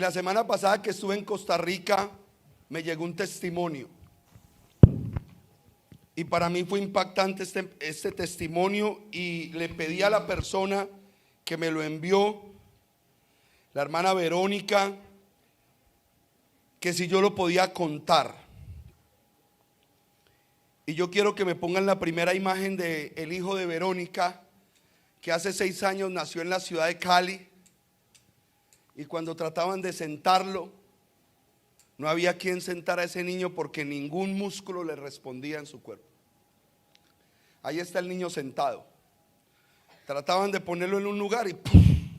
la semana pasada que estuve en Costa Rica, me llegó un testimonio. Y para mí fue impactante este testimonio, y le pedí a la persona que me lo envió, la hermana Verónica, que si yo lo podía contar. Y yo quiero que me pongan la primera imagen del hijo de Verónica, que hace 6 años nació en la ciudad de Cali. Y cuando trataban de sentarlo, no había quien sentar a ese niño porque ningún músculo le respondía en su cuerpo. Ahí está el niño sentado. Trataban de ponerlo en un lugar y ¡pum!,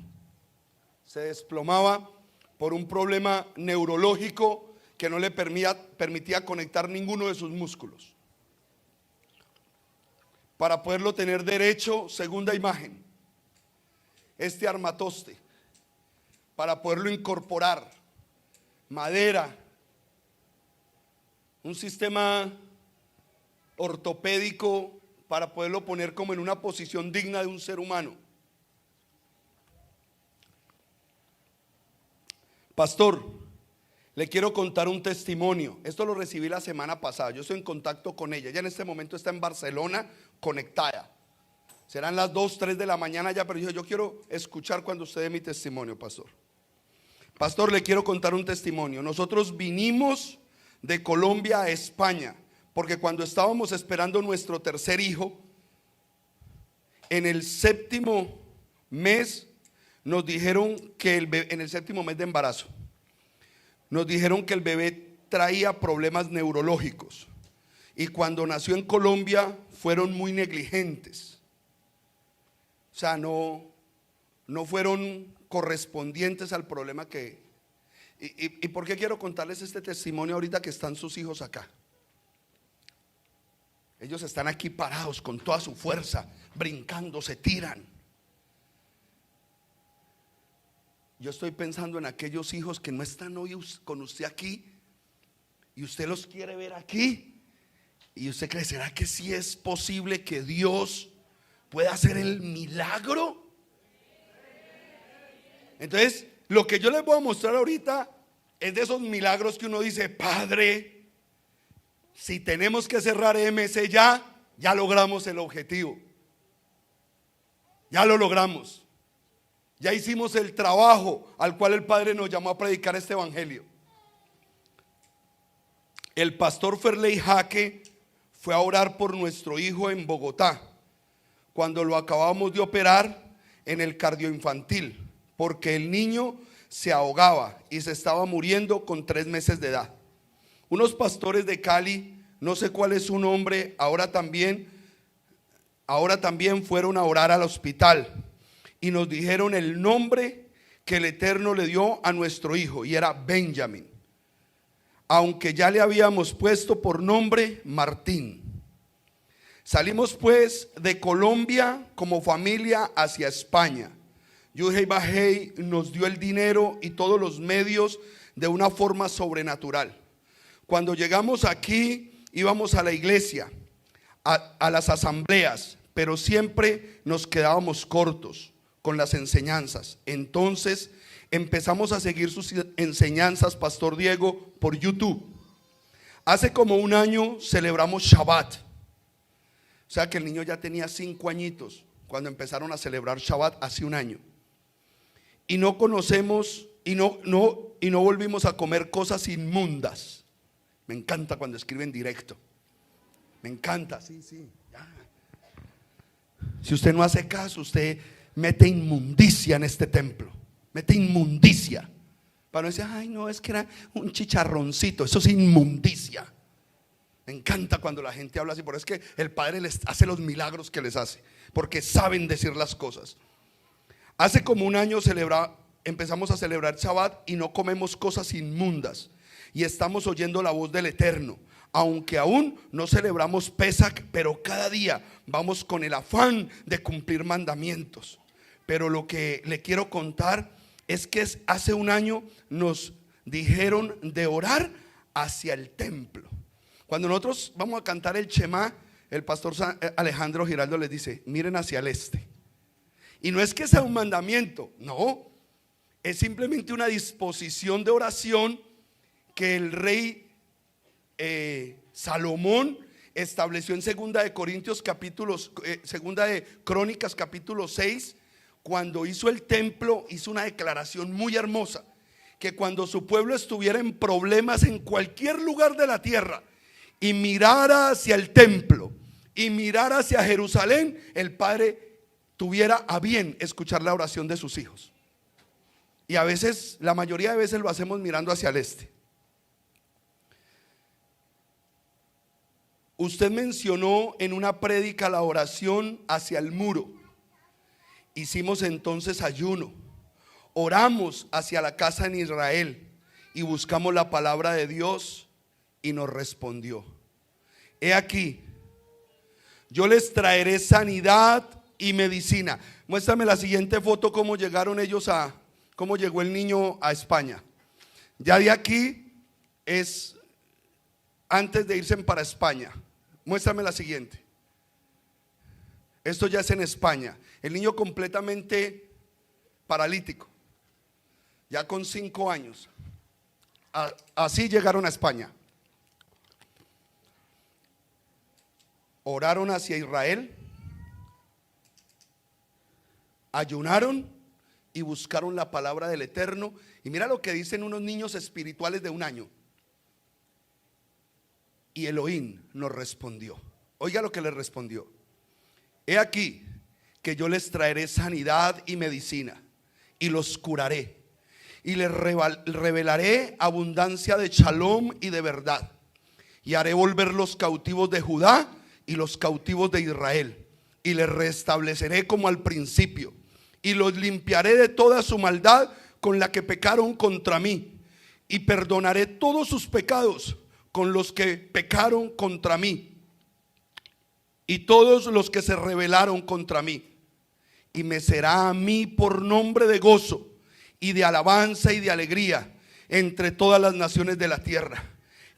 se desplomaba por un problema neurológico que no le permitía conectar ninguno de sus músculos. Para poderlo tener derecho, segunda imagen, este armatoste, para poderlo incorporar, madera, un sistema ortopédico para poderlo poner como en una posición digna de un ser humano. Pastor, le quiero contar un testimonio. Esto lo recibí la semana pasada. Yo estoy en contacto con ella. Ella en este momento está en Barcelona conectada. Serán las 2, 3 de la mañana ya, pero yo quiero escuchar cuando usted dé mi testimonio, pastor. Pastor, le quiero contar un testimonio. Nosotros vinimos de Colombia a España porque cuando estábamos esperando nuestro tercer hijo, en el 7º mes nos dijeron que en el 7º mes de embarazo, nos dijeron que el bebé traía problemas neurológicos, y cuando nació en Colombia fueron muy negligentes. O sea, no fueron correspondientes al problema que... ¿Y por qué quiero contarles este testimonio ahorita que están sus hijos acá? Ellos están aquí parados con toda su fuerza, brincando, se tiran. Yo estoy pensando en aquellos hijos que no están hoy con usted aquí, y usted los quiere ver aquí, y usted cree, ¿será que sí es posible que Dios pueda hacer el milagro? Entonces, lo que yo les voy a mostrar ahorita es de esos milagros que uno dice, Padre, si tenemos que cerrar MC ya logramos el objetivo. Ya lo logramos. Ya hicimos el trabajo al cual el Padre nos llamó a predicar este evangelio. El pastor Ferley Jaque fue a orar por nuestro hijo en Bogotá, cuando lo acabamos de operar en el cardioinfantil, porque el niño se ahogaba y se estaba muriendo con 3 meses de edad. Unos pastores de Cali, no sé cuál es su nombre, ahora también fueron a orar al hospital y nos dijeron el nombre que el Eterno le dio a nuestro hijo, y era Benjamin, aunque ya le habíamos puesto por nombre Martín. Salimos pues de Colombia como familia hacia España. Yuhei Bajei nos dio el dinero y todos los medios de una forma sobrenatural. Cuando llegamos aquí íbamos a la iglesia, a las asambleas, pero siempre nos quedábamos cortos con las enseñanzas. Entonces empezamos a seguir sus enseñanzas, Pastor Diego, por YouTube. Hace como 1 año celebramos Shabbat. O sea que el niño ya tenía 5 añitos cuando empezaron a celebrar Shabbat hace 1 año. Y no conocemos y no volvimos a comer cosas inmundas. Me encanta cuando escriben directo. Me encanta, sí, ya. Si usted no hace caso, usted mete inmundicia en este templo. Mete inmundicia. Para no decir, ay no, es que era un chicharroncito. Eso es inmundicia. Me encanta cuando la gente habla así. Por eso es que el Padre les hace los milagros que les hace, porque saben decir las cosas. Hace como 1 año empezamos a celebrar Shabbat y no comemos cosas inmundas, y estamos oyendo la voz del Eterno. Aunque aún no celebramos Pesach, pero cada día vamos con el afán de cumplir mandamientos. Pero lo que le quiero contar es que hace 1 año nos dijeron de orar hacia el templo. Cuando nosotros vamos a cantar el Shema, el pastor Alejandro Giraldo les dice, miren hacia el este. Y no es que sea un mandamiento, no, Es simplemente una disposición de oración que el rey Salomón estableció en segunda de Crónicas capítulo 6, cuando hizo el templo. Hizo una declaración muy hermosa, que cuando su pueblo estuviera en problemas en cualquier lugar de la tierra y mirara hacia el templo y mirara hacia Jerusalén, el Padre tuviera a bien escuchar la oración de sus hijos. Y a veces, la mayoría de veces lo hacemos mirando hacia el este. Usted mencionó en una prédica la oración hacia el muro. Hicimos entonces ayuno, oramos hacia la casa en Israel y buscamos la palabra de Dios y nos respondió: he aquí, yo les traeré sanidad y medicina. Muéstrame la siguiente foto, cómo llegó el niño a España. Ya de aquí es antes de irse para España. Muéstrame la siguiente. Esto ya es en España. El niño completamente paralítico, ya con 5 años. Así llegaron a España. Oraron hacia Israel, ayunaron y buscaron la palabra del Eterno. Y mira lo que dicen unos niños espirituales de 1 año. Y Elohim nos respondió. Oiga lo que les respondió: he aquí que yo les traeré sanidad y medicina, y los curaré, y les revelaré abundancia de shalom y de verdad, y haré volver los cautivos de Judá y los cautivos de Israel, y les restableceré como al principio, y los limpiaré de toda su maldad con la que pecaron contra mí, y perdonaré todos sus pecados con los que pecaron contra mí, y todos los que se rebelaron contra mí. Y me será a mí por nombre de gozo y de alabanza y de alegría entre todas las naciones de la tierra,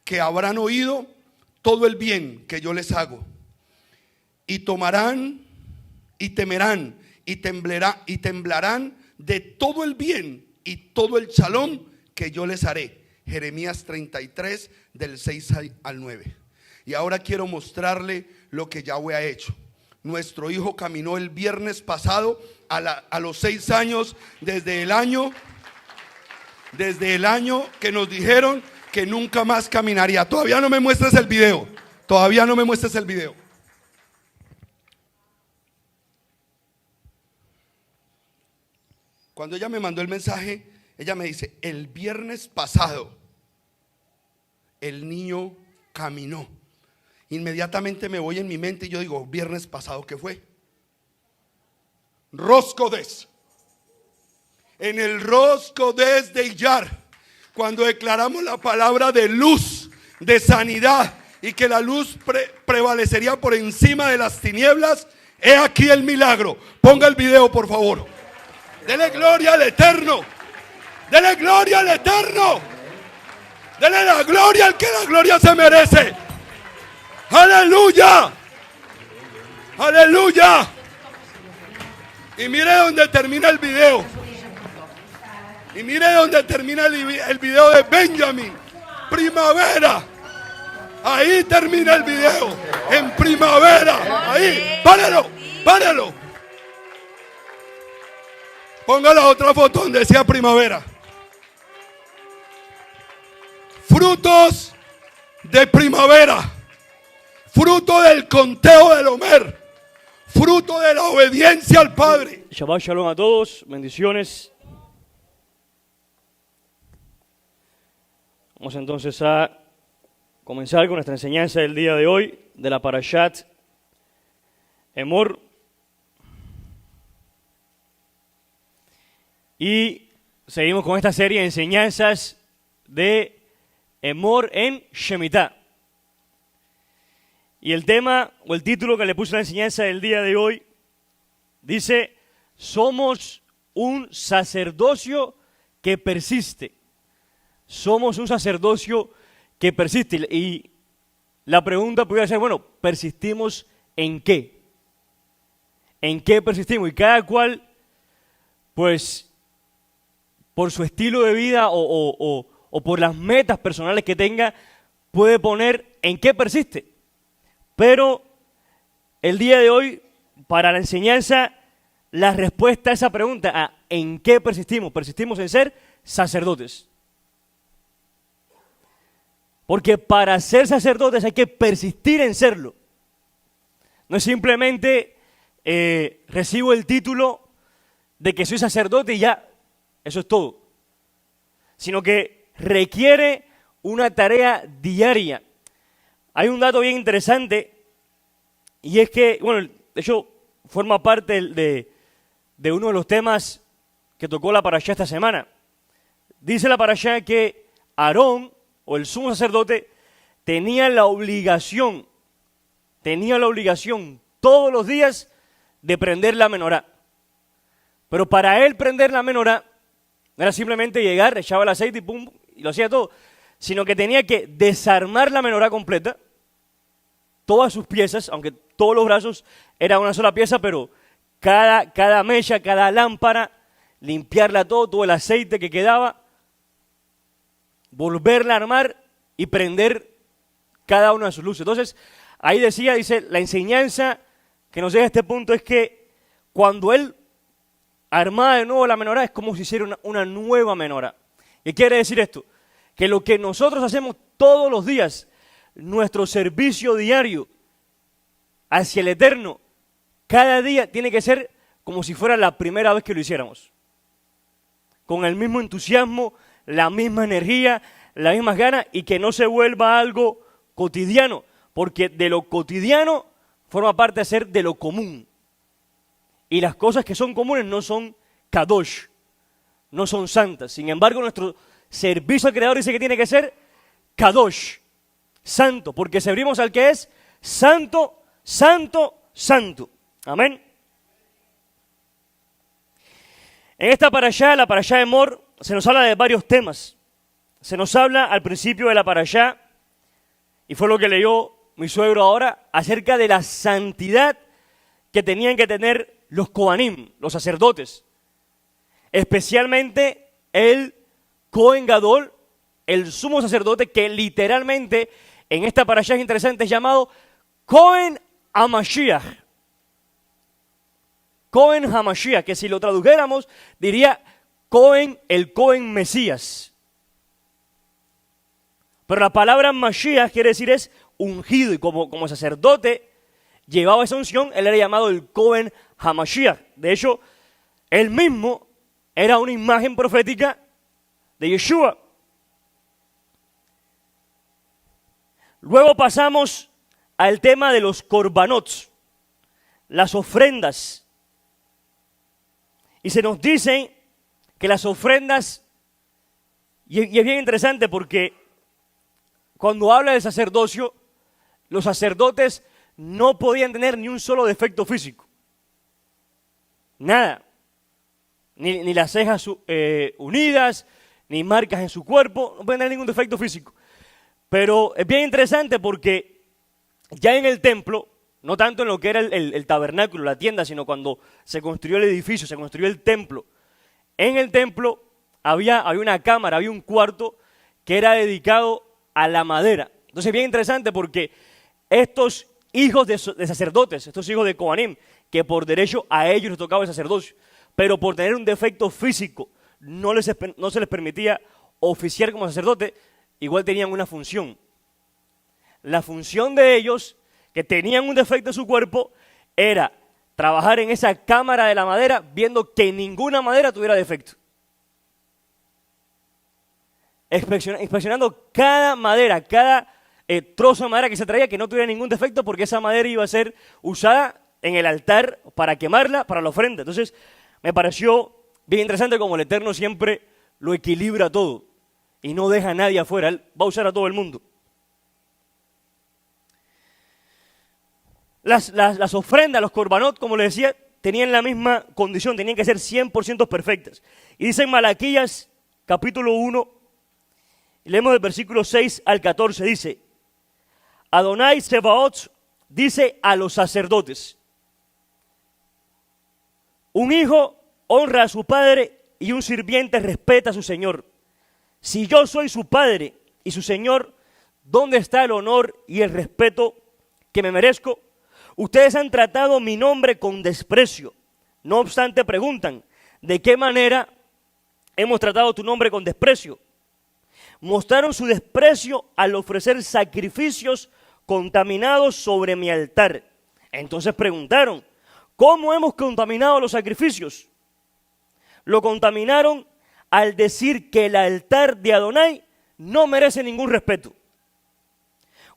que habrán oído todo el bien que yo les hago, y tomarán y temerán y temblarán de todo el bien y todo el shalom que yo les haré. Jeremías 33 del 6 al 9. Y ahora quiero mostrarle lo que Yahweh ha hecho. Nuestro hijo caminó el viernes pasado a los 6 años, desde el año que nos dijeron que nunca más caminaría. Todavía no me muestres el video. Todavía no me muestres el video. Cuando ella me mandó el mensaje, ella me dice: el viernes pasado el niño caminó. Inmediatamente me voy en mi mente y yo digo: viernes pasado, ¿qué fue? Rosh Kodesh. En el Rosh Kodesh de Iyar, cuando declaramos la palabra de luz, de sanidad, y que la luz prevalecería por encima de las tinieblas, he aquí el milagro. Ponga el video, por favor. Dele gloria al Eterno. Dele gloria al Eterno. Dele la gloria al que la gloria se merece. Aleluya. Aleluya. Y mire dónde termina el video. Y mire dónde termina el video de Benjamin. Primavera. Ahí termina el video. En primavera. Ahí. Páralo. Páralo. Ponga la otra foto donde decía primavera. Frutos de primavera. Fruto del conteo del Omer. Fruto de la obediencia al Padre. Shabbat shalom a todos, bendiciones. Vamos entonces a comenzar con nuestra enseñanza del día de hoy, de la Parashat Emor. Y seguimos con esta serie de enseñanzas de Emor en Shemitah. Y el tema o el título que le puse a la enseñanza del día de hoy dice: somos un sacerdocio que persiste. Somos un sacerdocio que persiste. Y la pregunta podría ser: bueno, ¿persistimos en qué? ¿En qué persistimos? Y cada cual, pues, por su estilo de vida o por las metas personales que tenga, puede poner en qué persiste. Pero el día de hoy, para la enseñanza, la respuesta a esa pregunta, ¿en qué persistimos? Persistimos en ser sacerdotes. Porque para ser sacerdotes hay que persistir en serlo. No es simplemente recibo el título de que soy sacerdote y ya, eso es todo. Sino que requiere una tarea diaria. Hay un dato bien interesante y es que, bueno, de hecho forma parte de uno de los temas que tocó la parashá esta semana. Dice la parashá que Aarón, o el sumo sacerdote, tenía la obligación todos los días de prender la menorá. Pero para él prender la menorá no era simplemente llegar, echaba el aceite y pum, y lo hacía todo, sino que tenía que desarmar la menorá completa, todas sus piezas, aunque todos los brazos eran una sola pieza, pero cada mecha, cada lámpara, limpiarla todo el aceite que quedaba, volverla a armar y prender cada una de sus luces. Entonces, ahí dice, la enseñanza que nos deja a este punto es que cuando él armaba de nuevo la menorá, es como si hiciera una nueva menorá. ¿Qué quiere decir esto? Que lo que nosotros hacemos todos los días, nuestro servicio diario hacia el Eterno, cada día tiene que ser como si fuera la primera vez que lo hiciéramos. Con el mismo entusiasmo, la misma energía, las mismas ganas, y que no se vuelva algo cotidiano, porque de lo cotidiano forma parte de ser de lo común. Y las cosas que son comunes no son kadosh, no son santas. Sin embargo, nuestro servicio al Creador dice que tiene que ser kadosh, santo, porque servimos al que es santo, santo, santo. Amén. En esta parashá, la parashá de Emor, se nos habla de varios temas. Se nos habla al principio de la parashá, y fue lo que leyó mi suegro ahora, acerca de la santidad que tenían que tener los Kohanim, los sacerdotes. Especialmente el Kohen Gadol, el sumo sacerdote, que literalmente en esta parashá es interesante, es llamado Kohen HaMashiach. Kohen HaMashiach, que si lo tradujéramos diría Cohen, el Cohen Mesías. Pero la palabra Mashiach quiere decir es ungido, y como sacerdote llevaba esa unción, él era llamado el Cohen HaMashiach. De hecho, él mismo era una imagen profética de Yeshua. Luego pasamos al tema de los korbanot, las ofrendas. Y se nos dice que las ofrendas, y es bien interesante porque cuando habla del sacerdocio, los sacerdotes no podían tener ni un solo defecto físico. Nada. Ni las cejas unidas, ni marcas en su cuerpo, no pueden tener ningún defecto físico. Pero es bien interesante porque ya en el templo, no tanto en lo que era el tabernáculo, la tienda, sino cuando se construyó el edificio, se construyó el templo. En el templo había una cámara, había un cuarto que era dedicado a la madera. Entonces es bien interesante porque estos hijos de sacerdotes, estos hijos de Kohanim, que por derecho a ellos les tocaba el sacerdocio, pero por tener un defecto físico no se les permitía oficiar como sacerdote, igual tenían una función. La función de ellos, que tenían un defecto en su cuerpo, era trabajar en esa cámara de la madera viendo que ninguna madera tuviera defecto. Inspeccionando cada madera, cada trozo de madera que se traía que no tuviera ningún defecto, porque esa madera iba a ser usada en el altar para quemarla, para la ofrenda. Entonces me pareció bien interesante como el Eterno siempre lo equilibra todo y no deja a nadie afuera. Él va a usar a todo el mundo. Las ofrendas, los korbanot, como les decía, tenían la misma condición, tenían que ser 100% perfectas. Y dice en Malaquías, capítulo 1, leemos del versículo 6 al 14, dice: Adonai Sebaot dice a los sacerdotes: un hijo honra a su padre y un sirviente respeta a su señor. Si yo soy su padre y su señor, ¿dónde está el honor y el respeto que me merezco? Ustedes han tratado mi nombre con desprecio. No obstante, preguntan, ¿de qué manera hemos tratado tu nombre con desprecio? Mostraron su desprecio al ofrecer sacrificios contaminados sobre mi altar. Entonces preguntaron, ¿cómo hemos contaminado los sacrificios? Lo contaminaron al decir que el altar de Adonai no merece ningún respeto.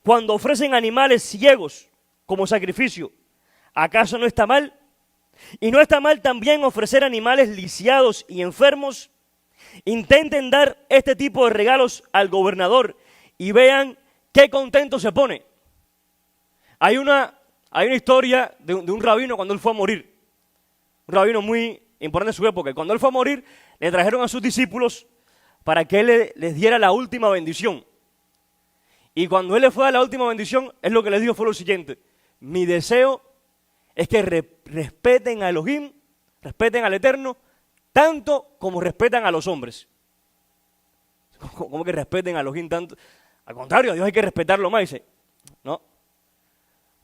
Cuando ofrecen animales ciegos como sacrificio, ¿acaso no está mal? ¿Y no está mal también ofrecer animales lisiados y enfermos? Intenten dar este tipo de regalos al gobernador y vean qué contento se pone. Hay una historia de un rabino cuando él fue a morir. Un rabino muy importante en su época. Y cuando él fue a morir, le trajeron a sus discípulos para que él les diera la última bendición. Y cuando él le fue a la última bendición, él lo que les dijo fue lo siguiente: mi deseo es que respeten a Elohim, respeten al Eterno, tanto como respetan a los hombres. ¿Cómo que respeten a Elohim tanto? Al contrario, a Dios hay que respetarlo más, dice. No.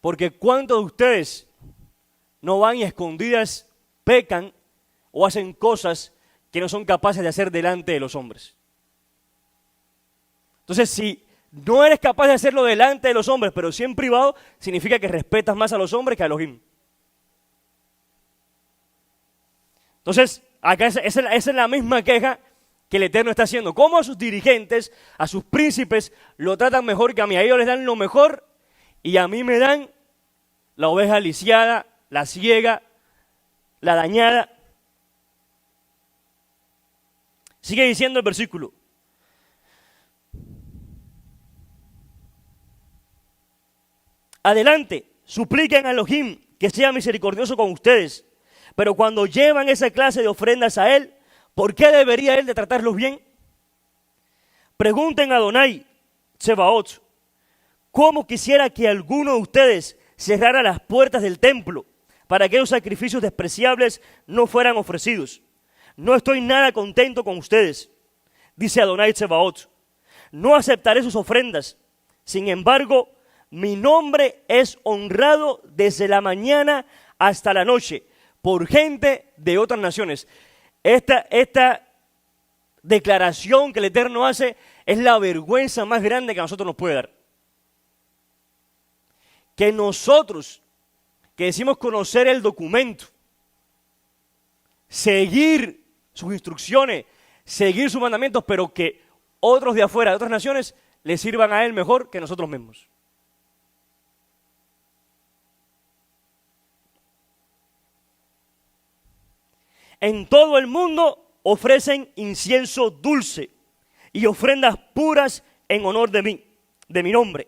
Porque ¿cuántos de ustedes no van y a escondidas pecan o hacen cosas que no son capaces de hacer delante de los hombres? Entonces, si no eres capaz de hacerlo delante de los hombres, pero sí en privado, significa que respetas más a los hombres que a Elohim. Entonces, acá esa es la misma queja que el Eterno está haciendo. ¿Cómo a sus dirigentes, a sus príncipes, lo tratan mejor que a mí? A ellos les dan lo mejor y a mí me dan la oveja lisiada, la ciega, la dañada. Sigue diciendo el versículo. Adelante, supliquen a Elohim que sea misericordioso con ustedes. Pero cuando llevan esa clase de ofrendas a Él, ¿por qué debería Él de tratarlos bien? Pregunten a Adonai, Tsebaot, ¿cómo quisiera que alguno de ustedes cerrara las puertas del templo para que esos sacrificios despreciables no fueran ofrecidos? No estoy nada contento con ustedes, dice Adonai Tsebaot. No aceptaré sus ofrendas. Sin embargo, mi nombre es honrado desde la mañana hasta la noche por gente de otras naciones. Esta declaración que el Eterno hace es la vergüenza más grande que a nosotros nos puede dar. Que nosotros, que decimos conocer el documento, seguir sus instrucciones, seguir sus mandamientos, pero que otros de afuera, de otras naciones, le sirvan a Él mejor que nosotros mismos. En todo el mundo ofrecen incienso dulce y ofrendas puras en honor de mí, de mi nombre.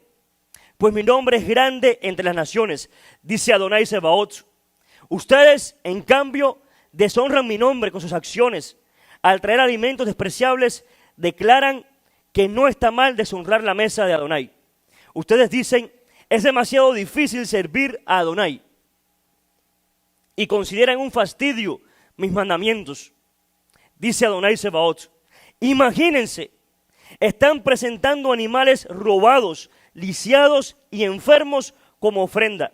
Pues mi nombre es grande entre las naciones, dice Adonai Sebaot. Ustedes, en cambio, deshonran mi nombre con sus acciones. Al traer alimentos despreciables, declaran que no está mal deshonrar la mesa de Adonai. Ustedes dicen, es demasiado difícil servir a Adonai. Y consideran un fastidio mis mandamientos, dice Adonai Sebaot. Imagínense, están presentando animales robados, lisiados y enfermos como ofrenda.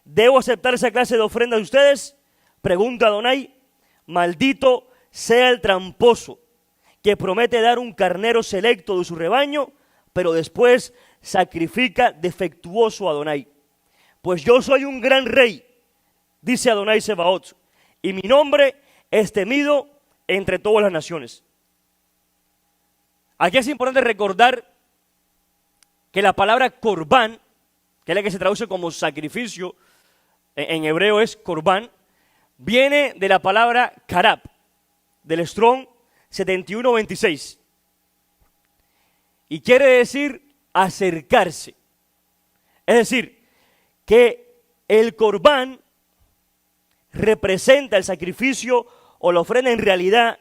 ¿Debo aceptar esa clase de ofrenda de ustedes? Pregunta Adonai. Maldito sea el tramposo que promete dar un carnero selecto de su rebaño, pero después sacrifica defectuoso a Adonai. Pues yo soy un gran rey, dice Adonai Sebaot, y mi nombre es temido entre todas las naciones. Aquí es importante recordar que la palabra corbán, que es la que se traduce como sacrificio, en hebreo es corbán, viene de la palabra karab, del Strong 7126. Y quiere decir acercarse. Es decir, que el corbán representa el sacrificio o la ofrenda. En realidad,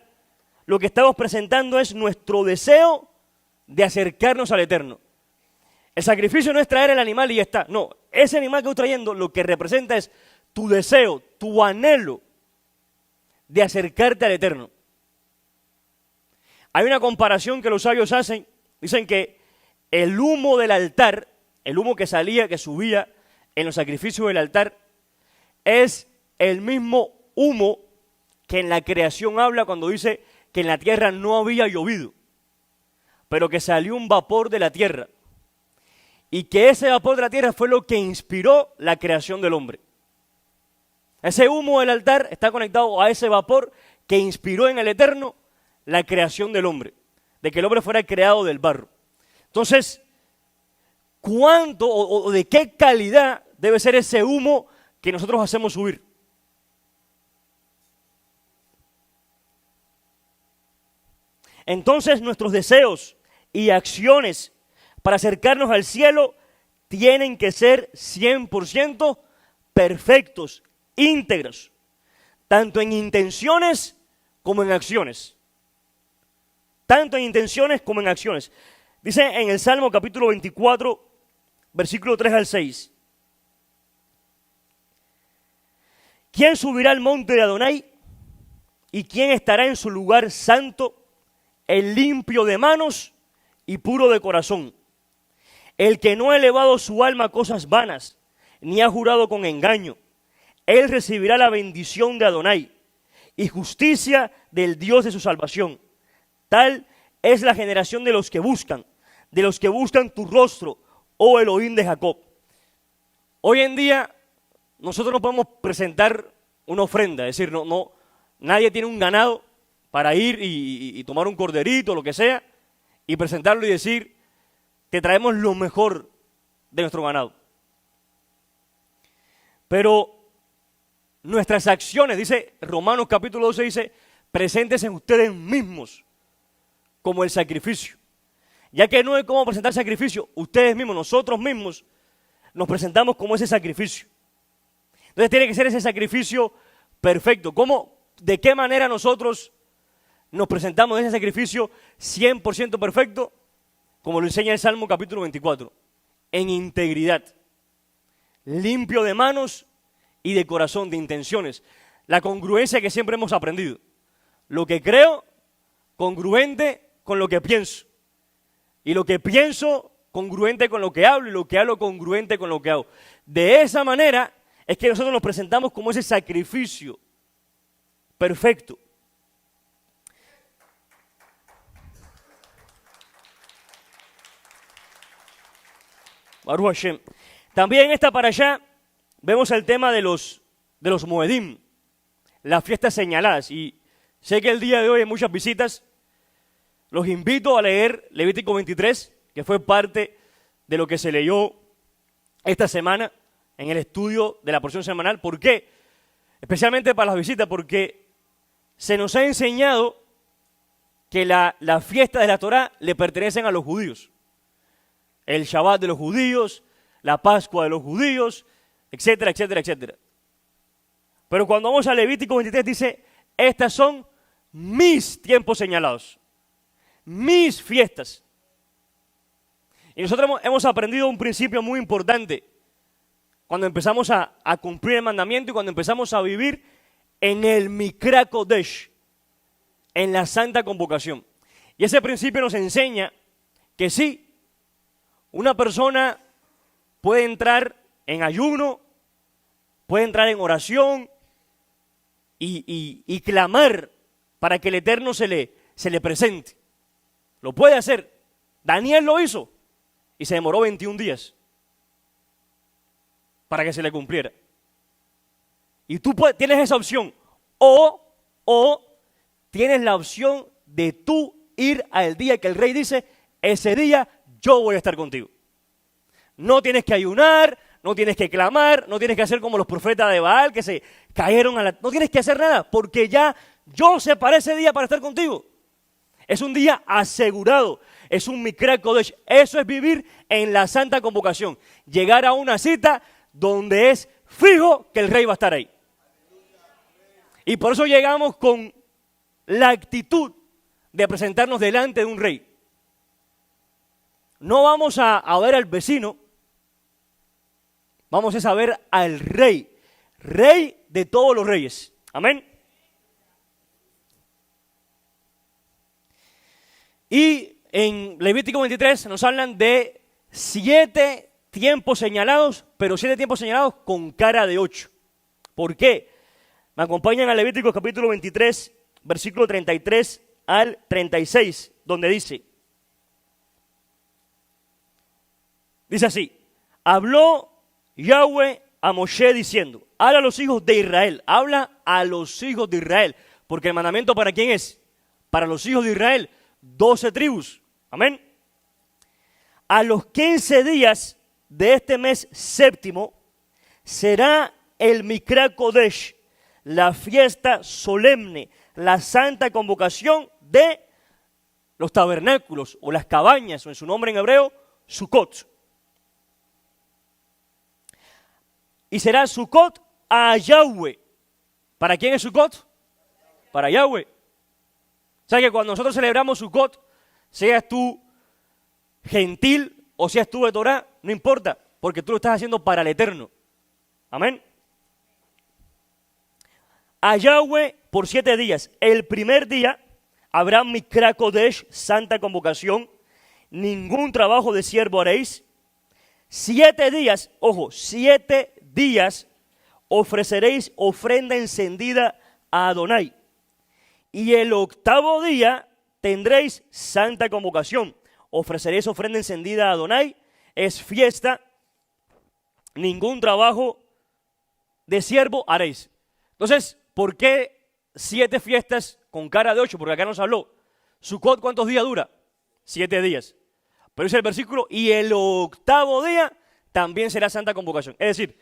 lo que estamos presentando es nuestro deseo de acercarnos al Eterno. El sacrificio no es traer el animal y ya está. No, ese animal que estoy trayendo lo que representa es tu deseo, tu anhelo de acercarte al Eterno. Hay una comparación que los sabios hacen. Dicen que el humo del altar, el humo que salía, que subía en los sacrificios del altar, es el mismo humo que en la creación habla cuando dice que en la tierra no había llovido, pero que salió un vapor de la tierra. Y que ese vapor de la tierra fue lo que inspiró la creación del hombre. Ese humo del altar está conectado a ese vapor que inspiró en el Eterno la creación del hombre, de que el hombre fuera creado del barro. Entonces, ¿cuánto o de qué calidad debe ser ese humo que nosotros hacemos subir? Entonces, nuestros deseos y acciones para acercarnos al cielo tienen que ser 100% perfectos, íntegros, tanto en intenciones como en acciones. Tanto en intenciones como en acciones. Dice en el Salmo capítulo 24, versículo 3 al 6. ¿Quién subirá al monte de Adonai? ¿Y quién estará en su lugar santo? El limpio de manos y puro de corazón. El que no ha elevado su alma a cosas vanas, ni ha jurado con engaño. Él recibirá la bendición de Adonai y justicia del Dios de su salvación. Tal es la generación de los que buscan tu rostro, oh Elohim de Jacob. Hoy en día nosotros no podemos presentar una ofrenda, es decir, nadie tiene un ganado para ir y tomar un corderito o lo que sea y presentarlo y decir, te traemos lo mejor de nuestro ganado. Pero nuestras acciones, dice Romanos capítulo 12, dice, preséntense en ustedes mismos como el sacrificio. Ya que no es como presentar sacrificio, ustedes mismos, nosotros mismos, nos presentamos como ese sacrificio. Entonces tiene que ser ese sacrificio perfecto. ¿De qué manera nosotros nos presentamos ese sacrificio 100% perfecto? Como lo enseña el Salmo capítulo 24, en integridad, limpio de manos y de corazón, de intenciones. La congruencia que siempre hemos aprendido. Lo que creo, congruente con lo que pienso. Y lo que pienso, congruente con lo que hablo. Y lo que hablo, congruente con lo que hago. De esa manera es que nosotros nos presentamos como ese sacrificio perfecto. Baruch Hashem. También en esta parashá vemos el tema de los Moedim, las fiestas señaladas. Y sé que el día de hoy hay muchas visitas. Los invito a leer Levítico 23, que fue parte de lo que se leyó esta semana en el estudio de la porción semanal. ¿Por qué? Especialmente para las visitas, porque se nos ha enseñado que la fiesta de la Torá le pertenecen a los judíos. El Shabbat de los judíos, la Pascua de los judíos, etcétera, etcétera, etcétera. Pero cuando vamos a Levítico 23 dice, estas son mis tiempos señalados, mis fiestas. Y nosotros hemos aprendido un principio muy importante cuando empezamos a cumplir el mandamiento y cuando empezamos a vivir en el Mikra Kodesh, en la santa convocación. Y ese principio nos enseña que sí, una persona puede entrar en ayuno, puede entrar en oración y clamar para que el Eterno se le presente. Lo puede hacer. Daniel lo hizo y se demoró 21 días para que se le cumpliera. Y tú tienes esa opción. O tienes la opción de tú ir al día que el rey dice, ese día yo voy a estar contigo. No tienes que ayunar, no tienes que clamar, no tienes que hacer como los profetas de Baal que se cayeron no tienes que hacer nada, porque ya yo separé ese día para estar contigo. Es un día asegurado, es un Mikra Kodesh. Eso es vivir en la santa convocación. Llegar a una cita donde es fijo que el rey va a estar ahí. Y por eso llegamos con la actitud de presentarnos delante de un rey. No vamos a ver al vecino, vamos a ver al rey, rey de todos los reyes. Amén. Y en Levítico 23 nos hablan de 7 tiempos señalados, pero 7 tiempos señalados con cara de 8. ¿Por qué? Me acompañan a Levítico capítulo 23, versículo 33 al 36, donde dice así: habló Yahweh a Moshe diciendo, habla a los hijos de Israel, porque el mandamiento ¿para quién es? Para los hijos de Israel, 12 tribus, amén. A los 15 días de este mes séptimo será el Mikra Kodesh, la fiesta solemne, la santa convocación de los tabernáculos o las cabañas, o en su nombre en hebreo, Sukkot. Y será Sukkot a Yahweh. ¿Para quién es Sukkot? Para Yahweh. O sea que cuando nosotros celebramos Sukkot, seas tú gentil o seas tú de Torah, no importa, porque tú lo estás haciendo para el Eterno. Amén. A Yahweh por 7 días. El primer día habrá Mikra Kodesh, santa convocación. Ningún trabajo de siervo haréis. 7 días, ojo, 7 días ofreceréis ofrenda encendida a Adonai. Y el 8º día tendréis santa convocación. Ofreceréis ofrenda encendida a Adonai. Es fiesta. Ningún trabajo de siervo haréis. Entonces, ¿por qué 7 fiestas con cara de 8? Porque acá nos habló. Sukkot, ¿cuántos días dura? 7 días. Pero dice el versículo, y el 8º día también será santa convocación. Es decir,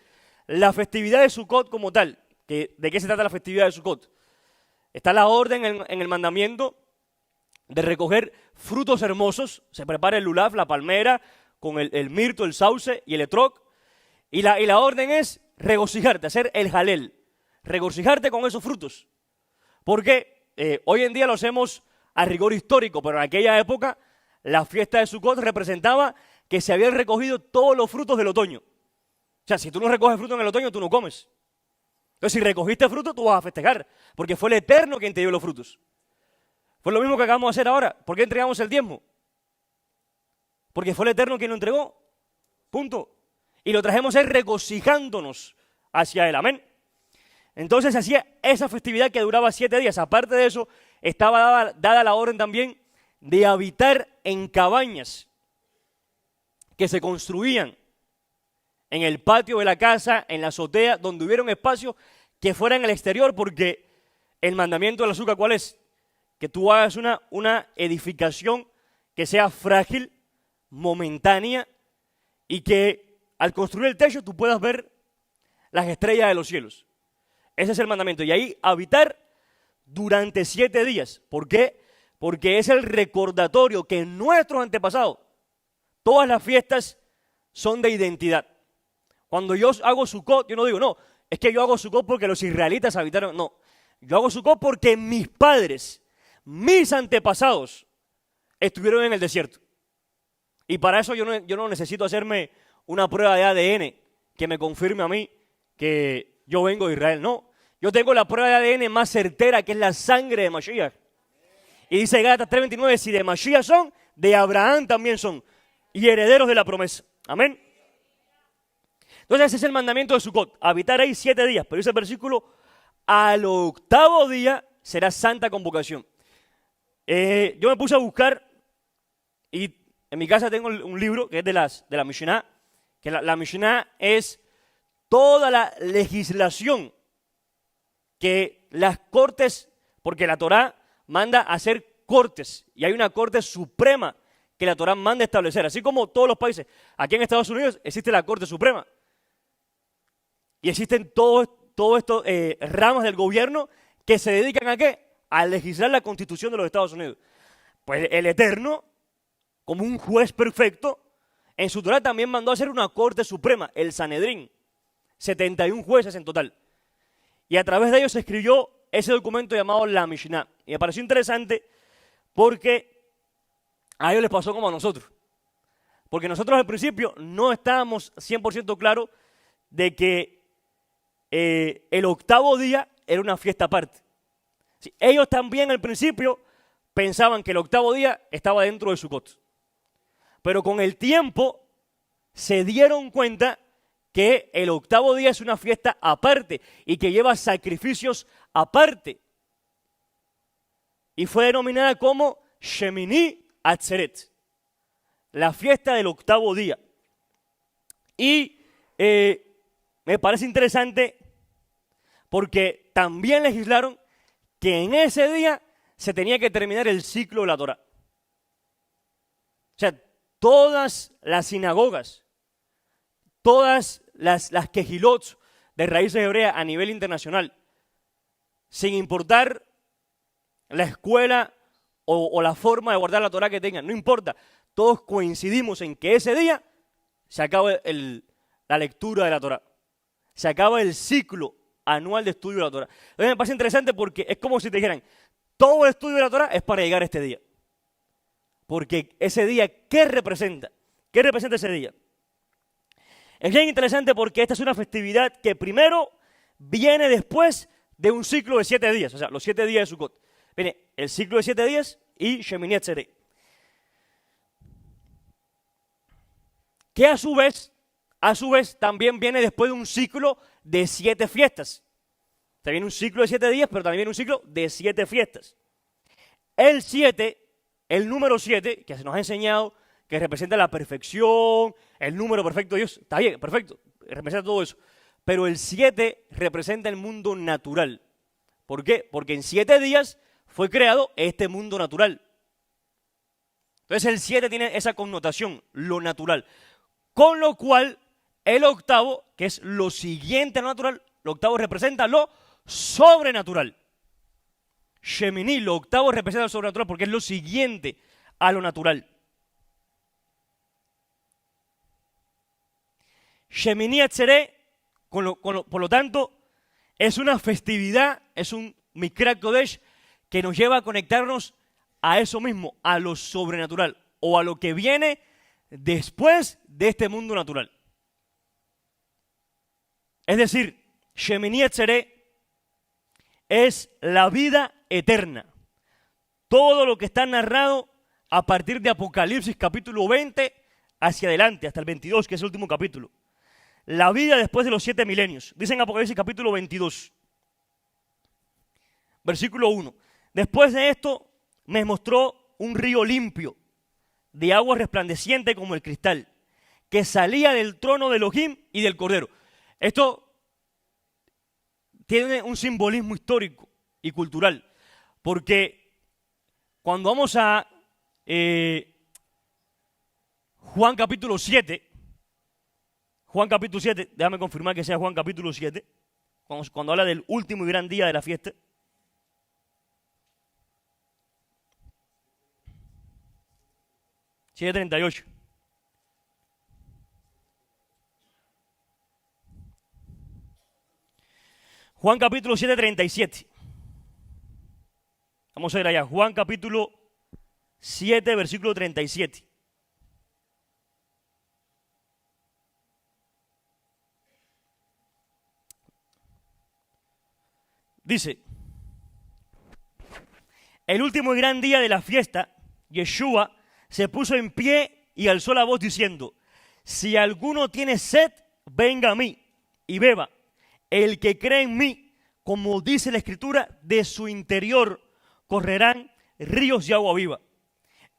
la festividad de Sukkot como tal, ¿de qué se trata la festividad de Sukkot? Está la orden en el mandamiento de recoger frutos hermosos. Se prepara el lulav, la palmera, con el mirto, el sauce y el etrog. Y la orden es regocijarte, hacer el jalel. Regocijarte con esos frutos. Porque hoy en día lo hacemos a rigor histórico, pero en aquella época la fiesta de Sukkot representaba que se habían recogido todos los frutos del otoño. O sea, si tú no recoges fruto en el otoño, tú no comes. Entonces, si recogiste fruto, tú vas a festejar, porque fue el Eterno quien te dio los frutos. Fue lo mismo que acabamos de hacer ahora. ¿Por qué entregamos el diezmo? Porque fue el Eterno quien lo entregó. Punto. Y lo trajemos a él regocijándonos hacia él. Amén. Entonces se hacía esa festividad que duraba 7 días. Aparte de eso, estaba dada la orden también de habitar en cabañas que se construían en el patio de la casa, en la azotea, donde hubiera un espacio que fuera en el exterior, porque el mandamiento del azúcar, ¿cuál es? Que tú hagas una edificación que sea frágil, momentánea, y que al construir el techo tú puedas ver las estrellas de los cielos. Ese es el mandamiento. Y ahí habitar durante 7 días. ¿Por qué? Porque es el recordatorio que nuestros antepasados, todas las fiestas son de identidad. Cuando yo hago Sukkot, yo no digo, no, es que yo hago Sukkot porque los israelitas habitaron. No, yo hago Sukkot porque mis padres, mis antepasados, estuvieron en el desierto. Y para eso yo no necesito hacerme una prueba de ADN que me confirme a mí que yo vengo de Israel. No, yo tengo la prueba de ADN más certera, que es la sangre de Mashiach. Y dice Gálatas 3:29, si de Mashiach son, de Abraham también son, y herederos de la promesa. Amén. Entonces ese es el mandamiento de Sukkot, habitar ahí 7 días. Pero dice el versículo, al 8º día será santa convocación. Yo me puse a buscar, y en mi casa tengo un libro que es de la Mishnah, que la Mishnah es toda la legislación que las cortes, porque la Torá manda a hacer cortes, y hay una corte suprema que la Torá manda a establecer, así como todos los países. Aquí en Estados Unidos existe la Corte Suprema, y existen todos estos ramas del gobierno que se dedican ¿a qué? A legislar la Constitución de los Estados Unidos. Pues el Eterno, como un juez perfecto, en su Torá también mandó a hacer una Corte Suprema, el Sanedrín, 71 jueces en total. Y a través de ellos se escribió ese documento llamado la Mishnah. Y me pareció interesante porque a ellos les pasó como a nosotros. Porque nosotros al principio no estábamos 100% claros de que el 8º día era una fiesta aparte. Sí, ellos también al principio pensaban que el octavo día estaba dentro de Sukkot. Pero con el tiempo se dieron cuenta que el octavo día es una fiesta aparte y que lleva sacrificios aparte. Y fue denominada como Shemini Atzeret, la fiesta del octavo día. Y me parece interesante porque también legislaron que en ese día se tenía que terminar el ciclo de la Torá. O sea, todas las sinagogas, todas las quejilot de raíces hebreas a nivel internacional, sin importar la escuela o la forma de guardar la Torá que tengan, no importa, todos coincidimos en que ese día se acaba la lectura de la Torá, se acaba el ciclo anual de estudio de la Torá. Entonces me parece interesante porque es como si te dijeran, todo el estudio de la Torá es para llegar a este día. Porque ese día, ¿qué representa? ¿Qué representa ese día? Es bien interesante porque esta es una festividad que primero viene después de un ciclo de 7 días, o sea, los 7 días de Sukkot. Viene el ciclo de 7 días y Shemini Atzeret. Que a su vez también viene después de un ciclo de 7 fiestas. O sea, viene un ciclo de 7 días, pero también viene un ciclo de 7 fiestas. El número 7, que se nos ha enseñado que representa la perfección, el número perfecto de Dios, está bien, perfecto, representa todo eso. Pero el 7 representa el mundo natural. ¿Por qué? Porque en 7 días fue creado este mundo natural. Entonces el 7 tiene esa connotación, lo natural. Con lo cual, el octavo, que es lo siguiente a lo natural, lo octavo representa lo sobrenatural. Shemini, lo octavo representa lo sobrenatural porque es lo siguiente a lo natural. Shemini Atzeret, por lo tanto, es una festividad, es un Mikrat Kodesh que nos lleva a conectarnos a eso mismo, a lo sobrenatural o a lo que viene después de este mundo natural. Es decir, Shemini Atzeret es la vida eterna. Todo lo que está narrado a partir de Apocalipsis capítulo 20 hacia adelante, hasta el 22, que es el último capítulo. La vida después de los 7 milenios. Dice en Apocalipsis capítulo 22, versículo 1. Después de esto me mostró un río limpio, de agua resplandeciente como el cristal, que salía del trono de Elohim y del Cordero. Esto tiene un simbolismo histórico y cultural, porque cuando vamos a Juan capítulo 7, déjame confirmar que sea Juan capítulo 7, cuando habla del último y gran día de la fiesta. (7:38). Juan capítulo 7:37. Vamos a ir allá. Juan capítulo 7, versículo 37. Dice, el último y gran día de la fiesta, Yeshua se puso en pie y alzó la voz diciendo, si alguno tiene sed, venga a mí y beba. El que cree en mí, como dice la Escritura, de su interior correrán ríos de agua viva.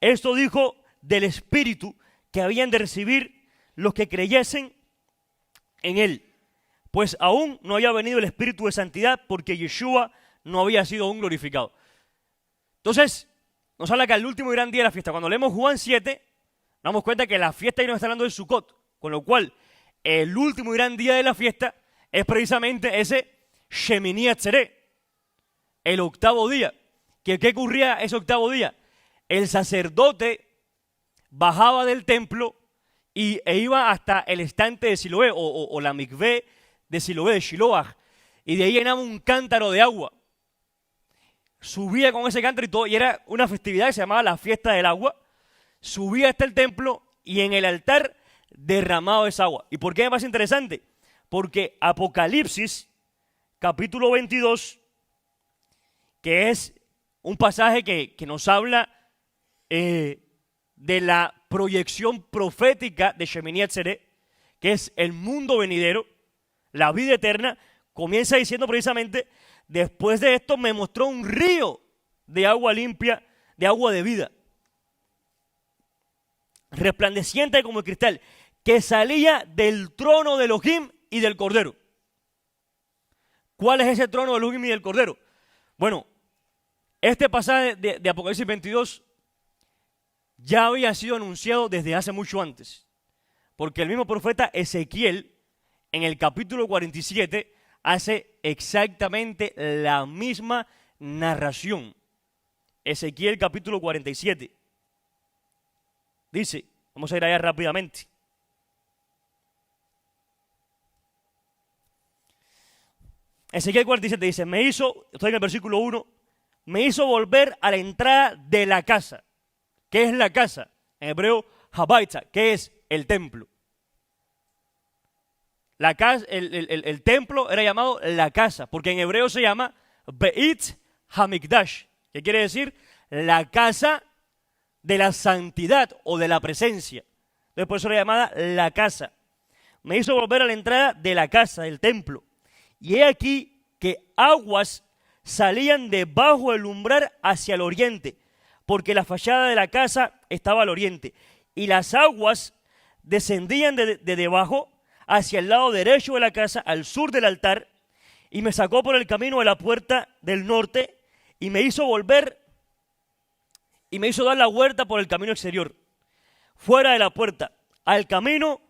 Esto dijo del Espíritu que habían de recibir los que creyesen en él. Pues aún no había venido el Espíritu de santidad porque Yeshua no había sido aún glorificado. Entonces, nos habla que al último y gran día de la fiesta, cuando leemos Juan 7, nos damos cuenta que la fiesta ahí nos está hablando de Sukkot, con lo cual el último y gran día de la fiesta es precisamente ese Shemini Atzeret, el octavo día. ¿Qué ocurría ese octavo día? El sacerdote bajaba del templo e iba hasta el estante de Siloé o la mikvé de Siloé, de Shiloah, y de ahí llenaba un cántaro de agua. Subía con ese cántaro y todo, y era una festividad que se llamaba la fiesta del agua. Subía hasta el templo y en el altar derramaba esa agua. ¿Y por qué es más interesante? Porque Apocalipsis, capítulo 22, que es un pasaje que nos habla de la proyección profética de Shemini Atzeret, que es el mundo venidero, la vida eterna. Comienza diciendo precisamente, después de esto me mostró un río de agua limpia, de agua de vida, resplandeciente como el cristal, que salía del trono de Elohim y del Cordero. ¿Cuál es ese trono de Elohim y del Cordero? Bueno, este pasaje de Apocalipsis 22 ya había sido anunciado desde hace mucho antes, porque el mismo profeta Ezequiel, en el capítulo 47, hace exactamente la misma narración. Ezequiel capítulo 47. Dice, vamos a ir allá rápidamente. Ezequiel 47 dice, estoy en el versículo 1, me hizo volver a la entrada de la casa. ¿Qué es la casa? En hebreo, Habaitza, que es el templo. La casa, el templo era llamado la casa, porque en hebreo se llama Beit Hamikdash, que quiere decir la casa de la santidad o de la presencia. Entonces por eso era llamada la casa. Me hizo volver a la entrada de la casa, del templo. Y he aquí que aguas salían debajo del umbral hacia el oriente, porque la fachada de la casa estaba al oriente. Y las aguas descendían de debajo hacia el lado derecho de la casa, al sur del altar, y me sacó por el camino de la puerta del norte, y me hizo volver, y me hizo dar la vuelta por el camino exterior, fuera de la puerta, al camino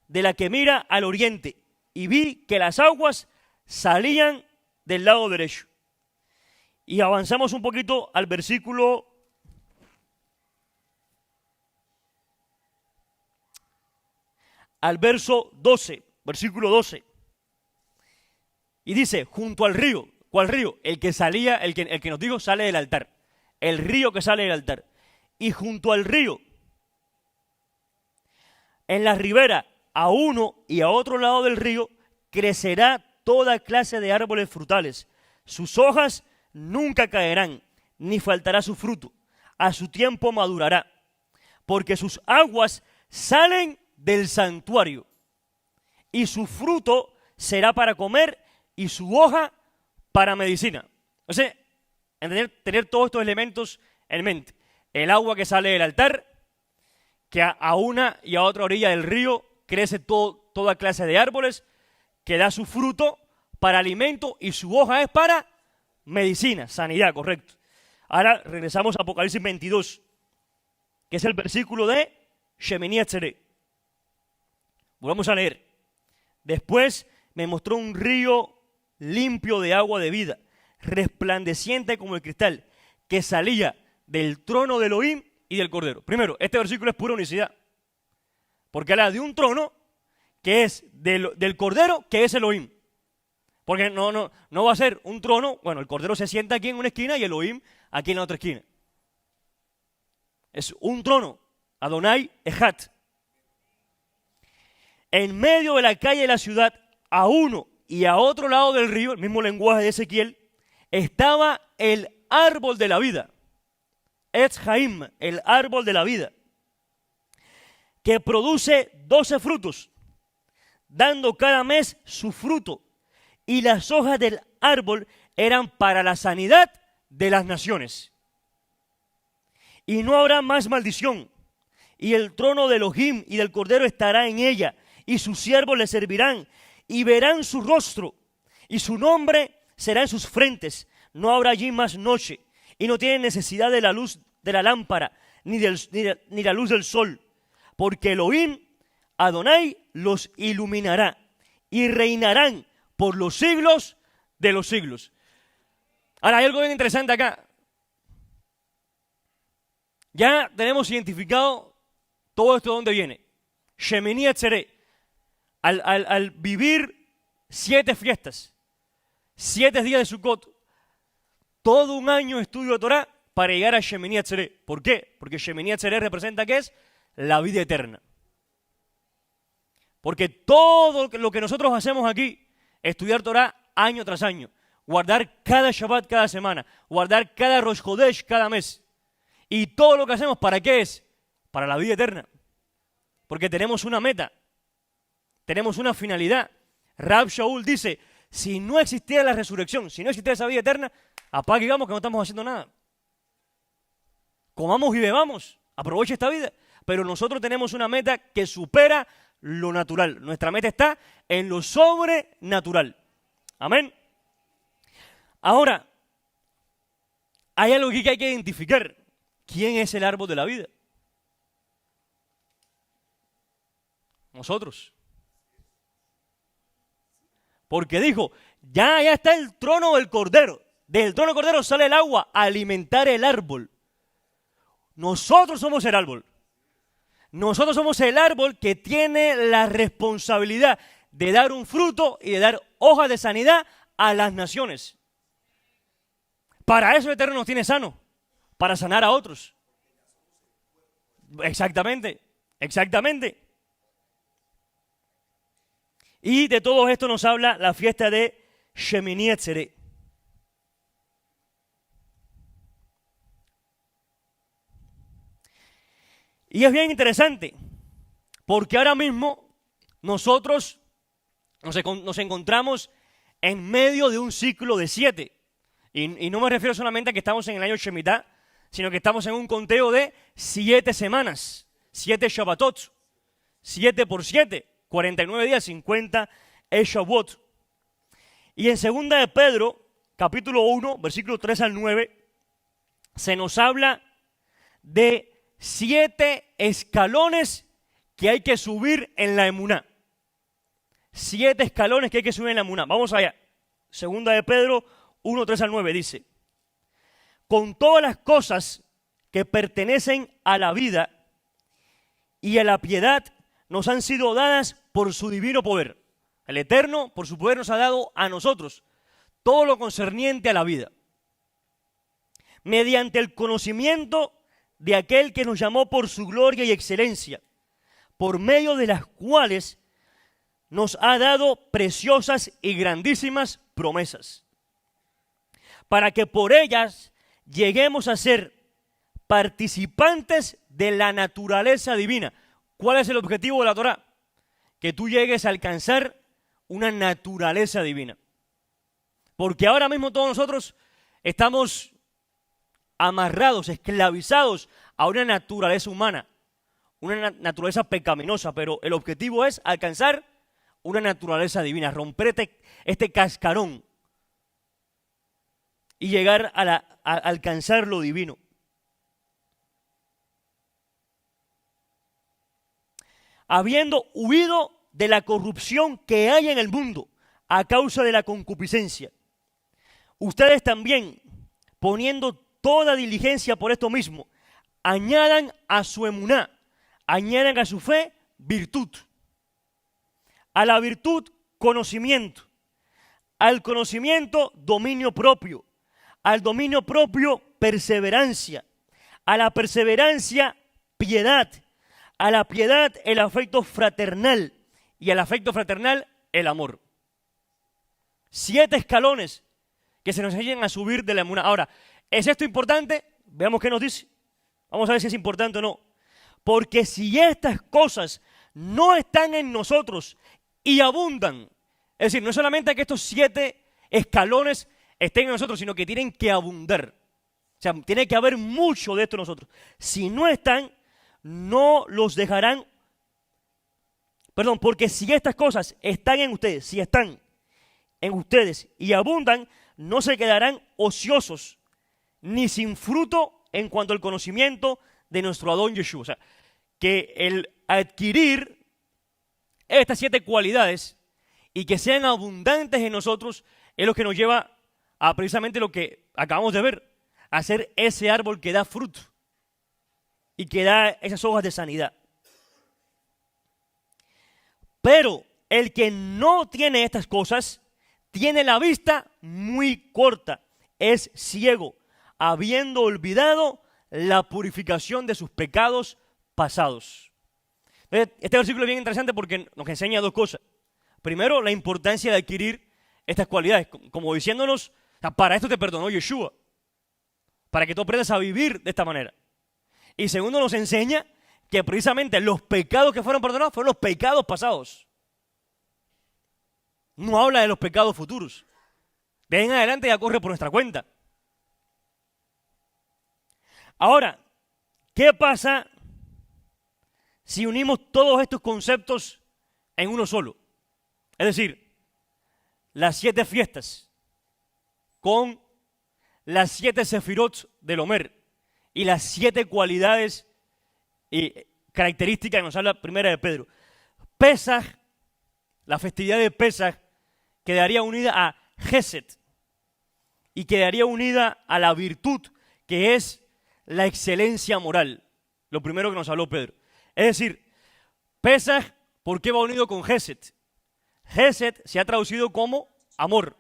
de la que mira al oriente, y vi que las aguas salían del lado derecho. Y avanzamos un poquito al versículo al verso 12, versículo 12. Y dice, junto al río. ¿Cuál río? El que salía, el que nos dijo sale del altar. El río que sale del altar. Y junto al río, en la ribera, a uno y a otro lado del río, crecerá toda clase de árboles frutales. Sus hojas nunca caerán, ni faltará su fruto. A su tiempo madurará, porque sus aguas salen del santuario, y su fruto será para comer, y su hoja para medicina. O sea, tener todos estos elementos en mente. El agua que sale del altar, que a una y a otra orilla del río crece toda clase de árboles, que da su fruto para alimento, y su hoja es para medicina, sanidad, correcto. Ahora regresamos a Apocalipsis 22, que es el versículo de Shemini Atzeret. Volvamos a leer. Después me mostró un río limpio de agua de vida, resplandeciente como el cristal, que salía del trono de Elohim y del Cordero. Primero, este versículo es pura unicidad, porque habla de un trono que es del Cordero, que es Elohim. Porque no va a ser un trono, bueno, el Cordero se sienta aquí en una esquina y Elohim aquí en la otra esquina. Es un trono, Adonai Ejat. En medio de la calle de la ciudad, a uno y a otro lado del río, el mismo lenguaje de Ezequiel, estaba el árbol de la vida, Etz Haim, el árbol de la vida, que produce 12 frutos, dando cada mes su fruto, y las hojas del árbol eran para la sanidad de las naciones. Y no habrá más maldición, y el trono de Elohim y del Cordero estará en ella, y sus siervos le servirán, y verán su rostro, y su nombre será en sus frentes. No habrá allí más noche, y no tienen necesidad de la luz de la lámpara, ni la luz del sol, porque Elohim, Adonai, los iluminará, y reinarán por los siglos de los siglos. Ahora, hay algo bien interesante acá. Ya tenemos identificado todo esto de dónde viene. Shemini Atzeret. Al vivir 7 fiestas, 7 días de Sukkot, todo un año de estudio de Torah para llegar a Shemini Atzeret. ¿Por qué? Porque Shemini Atzeret representa ¿qué es? La vida eterna. Porque todo lo que nosotros hacemos aquí, estudiar Torah año tras año, guardar cada Shabbat cada semana, guardar cada Rosh Chodesh cada mes. Y todo lo que hacemos, ¿para qué es? Para la vida eterna. Porque tenemos una meta, tenemos una finalidad. Rab Shaul dice, si no existiera la resurrección, si no existiera esa vida eterna, apague y digamos que no estamos haciendo nada. Comamos y bebamos, aproveche esta vida. Pero nosotros tenemos una meta que supera lo natural. Nuestra meta está en lo sobrenatural. Amén. Ahora, hay algo aquí que hay que identificar. ¿Quién es el árbol de la vida? Nosotros. Porque dijo, ya está el trono del Cordero. Del trono del Cordero sale el agua a alimentar el árbol. Nosotros somos el árbol. Nosotros somos el árbol que tiene la responsabilidad de dar un fruto y de dar hojas de sanidad a las naciones. Para eso el Eterno nos tiene sano, para sanar a otros. Exactamente, exactamente. Y de todo esto nos habla la fiesta de Shemini Atzeret. Y es bien interesante, porque ahora mismo nosotros nos encontramos en medio de un ciclo de 7. Y no me refiero solamente a que estamos en el año Shemitah, sino que estamos en un conteo de 7 semanas, 7 Shabbatot, 7 por 7, 49 días, 50 Shavuot. Y en 2 de Pedro, capítulo 1, versículos 3 al 9, se nos habla de 7 escalones que hay que subir en la emuná. 7 escalones que hay que subir en la emuná. Vamos allá. 2 de Pedro 1, 3 al 9 dice: con todas las cosas que pertenecen a la vida y a la piedad nos han sido dadas por su divino poder. El Eterno, por su poder, nos ha dado a nosotros todo lo concerniente a la vida, mediante el conocimiento de aquel que nos llamó por su gloria y excelencia, por medio de las cuales nos ha dado preciosas y grandísimas promesas, para que por ellas lleguemos a ser participantes de la naturaleza divina. ¿Cuál es el objetivo de la Torá? Que tú llegues a alcanzar una naturaleza divina. Porque ahora mismo todos nosotros estamos amarrados, esclavizados a una naturaleza humana, una naturaleza pecaminosa, pero el objetivo es alcanzar una naturaleza divina, romper este cascarón y llegar a alcanzar lo divino. Habiendo huido de la corrupción que hay en el mundo a causa de la concupiscencia, ustedes también, poniendo toda diligencia por esto mismo, añadan a su emuná, añadan a su fe virtud, a la virtud conocimiento, al conocimiento dominio propio, al dominio propio perseverancia, a la perseverancia piedad, a la piedad el afecto fraternal y al afecto fraternal el amor. 7 escalones que se nos enseñan a subir de la emuná. Ahora, ¿es esto importante? Veamos qué nos dice. Vamos a ver si es importante o no. Porque si estas cosas no están en nosotros y abundan, es decir, no es solamente que estos 7 escalones estén en nosotros, sino que tienen que abundar. O sea, tiene que haber mucho de esto en nosotros. Si no están, no los dejarán. Perdón, porque si estas cosas están en ustedes, si están en ustedes y abundan, no se quedarán ociosos ni sin fruto en cuanto al conocimiento de nuestro Adón Yeshua. O sea, que el adquirir estas 7 cualidades y que sean abundantes en nosotros es lo que nos lleva a precisamente lo que acabamos de ver, a ser ese árbol que da fruto y que da esas hojas de sanidad. Pero el que no tiene estas cosas tiene la vista muy corta, es ciego, habiendo olvidado la purificación de sus pecados pasados. Este versículo es bien interesante porque nos enseña 2 cosas. Primero, la importancia de adquirir estas cualidades, como diciéndonos, o sea, para esto te perdonó Yeshua, para que tú aprendas a vivir de esta manera. Y segundo, nos enseña que precisamente los pecados que fueron perdonados fueron los pecados pasados. No habla de los pecados futuros. De ahí en adelante ya corre por nuestra cuenta. Ahora, ¿qué pasa si unimos todos estos conceptos en uno solo? Es decir, las 7 fiestas con las 7 sefirot del Omer y las 7 cualidades y características que nos habla primera de Pedro. Pesaj, la festividad de Pesaj, quedaría unida a Gesed y quedaría unida a la virtud, que es la excelencia moral. Lo primero que nos habló Pedro. Es decir, Pesaj, ¿por qué va unido con Gesed? Gesed se ha traducido como amor.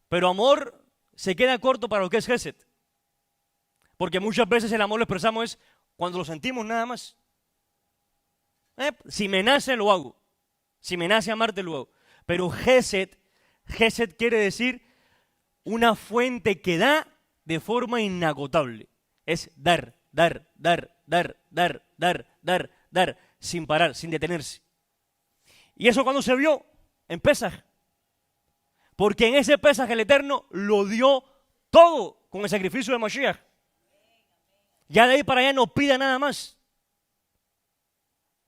Pero amor se queda corto para lo que es Gesed. Porque muchas veces el amor lo expresamos es cuando lo sentimos nada más. Si me nace, lo hago. Si me nace amarte, lo hago. Pero Gesed quiere decir una fuente que da de forma inagotable. Es dar, dar, dar, dar, dar, dar, dar, dar, sin parar, sin detenerse. ¿Y eso cuando se vio? En Pesaj. Porque en ese Pesaj el Eterno lo dio todo con el sacrificio de Mashiach. Ya de ahí para allá no pida nada más.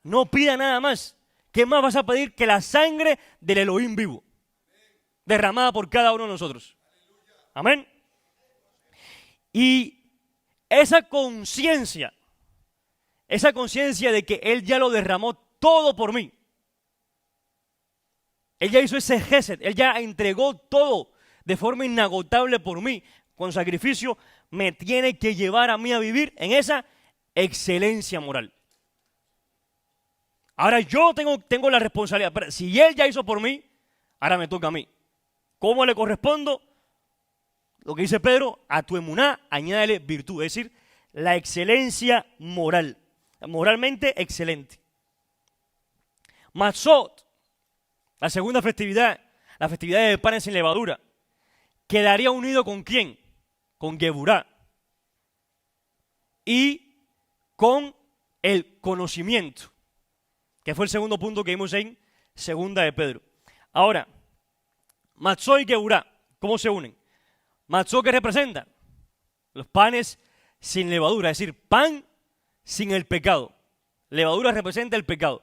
No pida nada más. ¿Qué más vas a pedir que la sangre del Elohim vivo? Derramada por cada uno de nosotros. Amén. Y esa conciencia de que Él ya lo derramó todo por mí. Él ya hizo ese gesed, Él ya entregó todo de forma inagotable por mí, con sacrificio, me tiene que llevar a mí a vivir en esa excelencia moral. Ahora yo tengo la responsabilidad, pero si Él ya hizo por mí, ahora me toca a mí. ¿Cómo le correspondo? Lo que dice Pedro, a tu emuná añádele virtud, es decir, la excelencia moral, moralmente excelente. Matzot, la segunda festividad, la festividad de panes sin levadura, quedaría unido ¿con quién? Con Geburá y con el conocimiento, que fue el segundo punto que vimos en segunda de Pedro. Ahora, Matzot y Geburá, ¿cómo se unen? Matzot, ¿qué representa? Los panes sin levadura, es decir, pan sin el pecado. Levadura representa el pecado.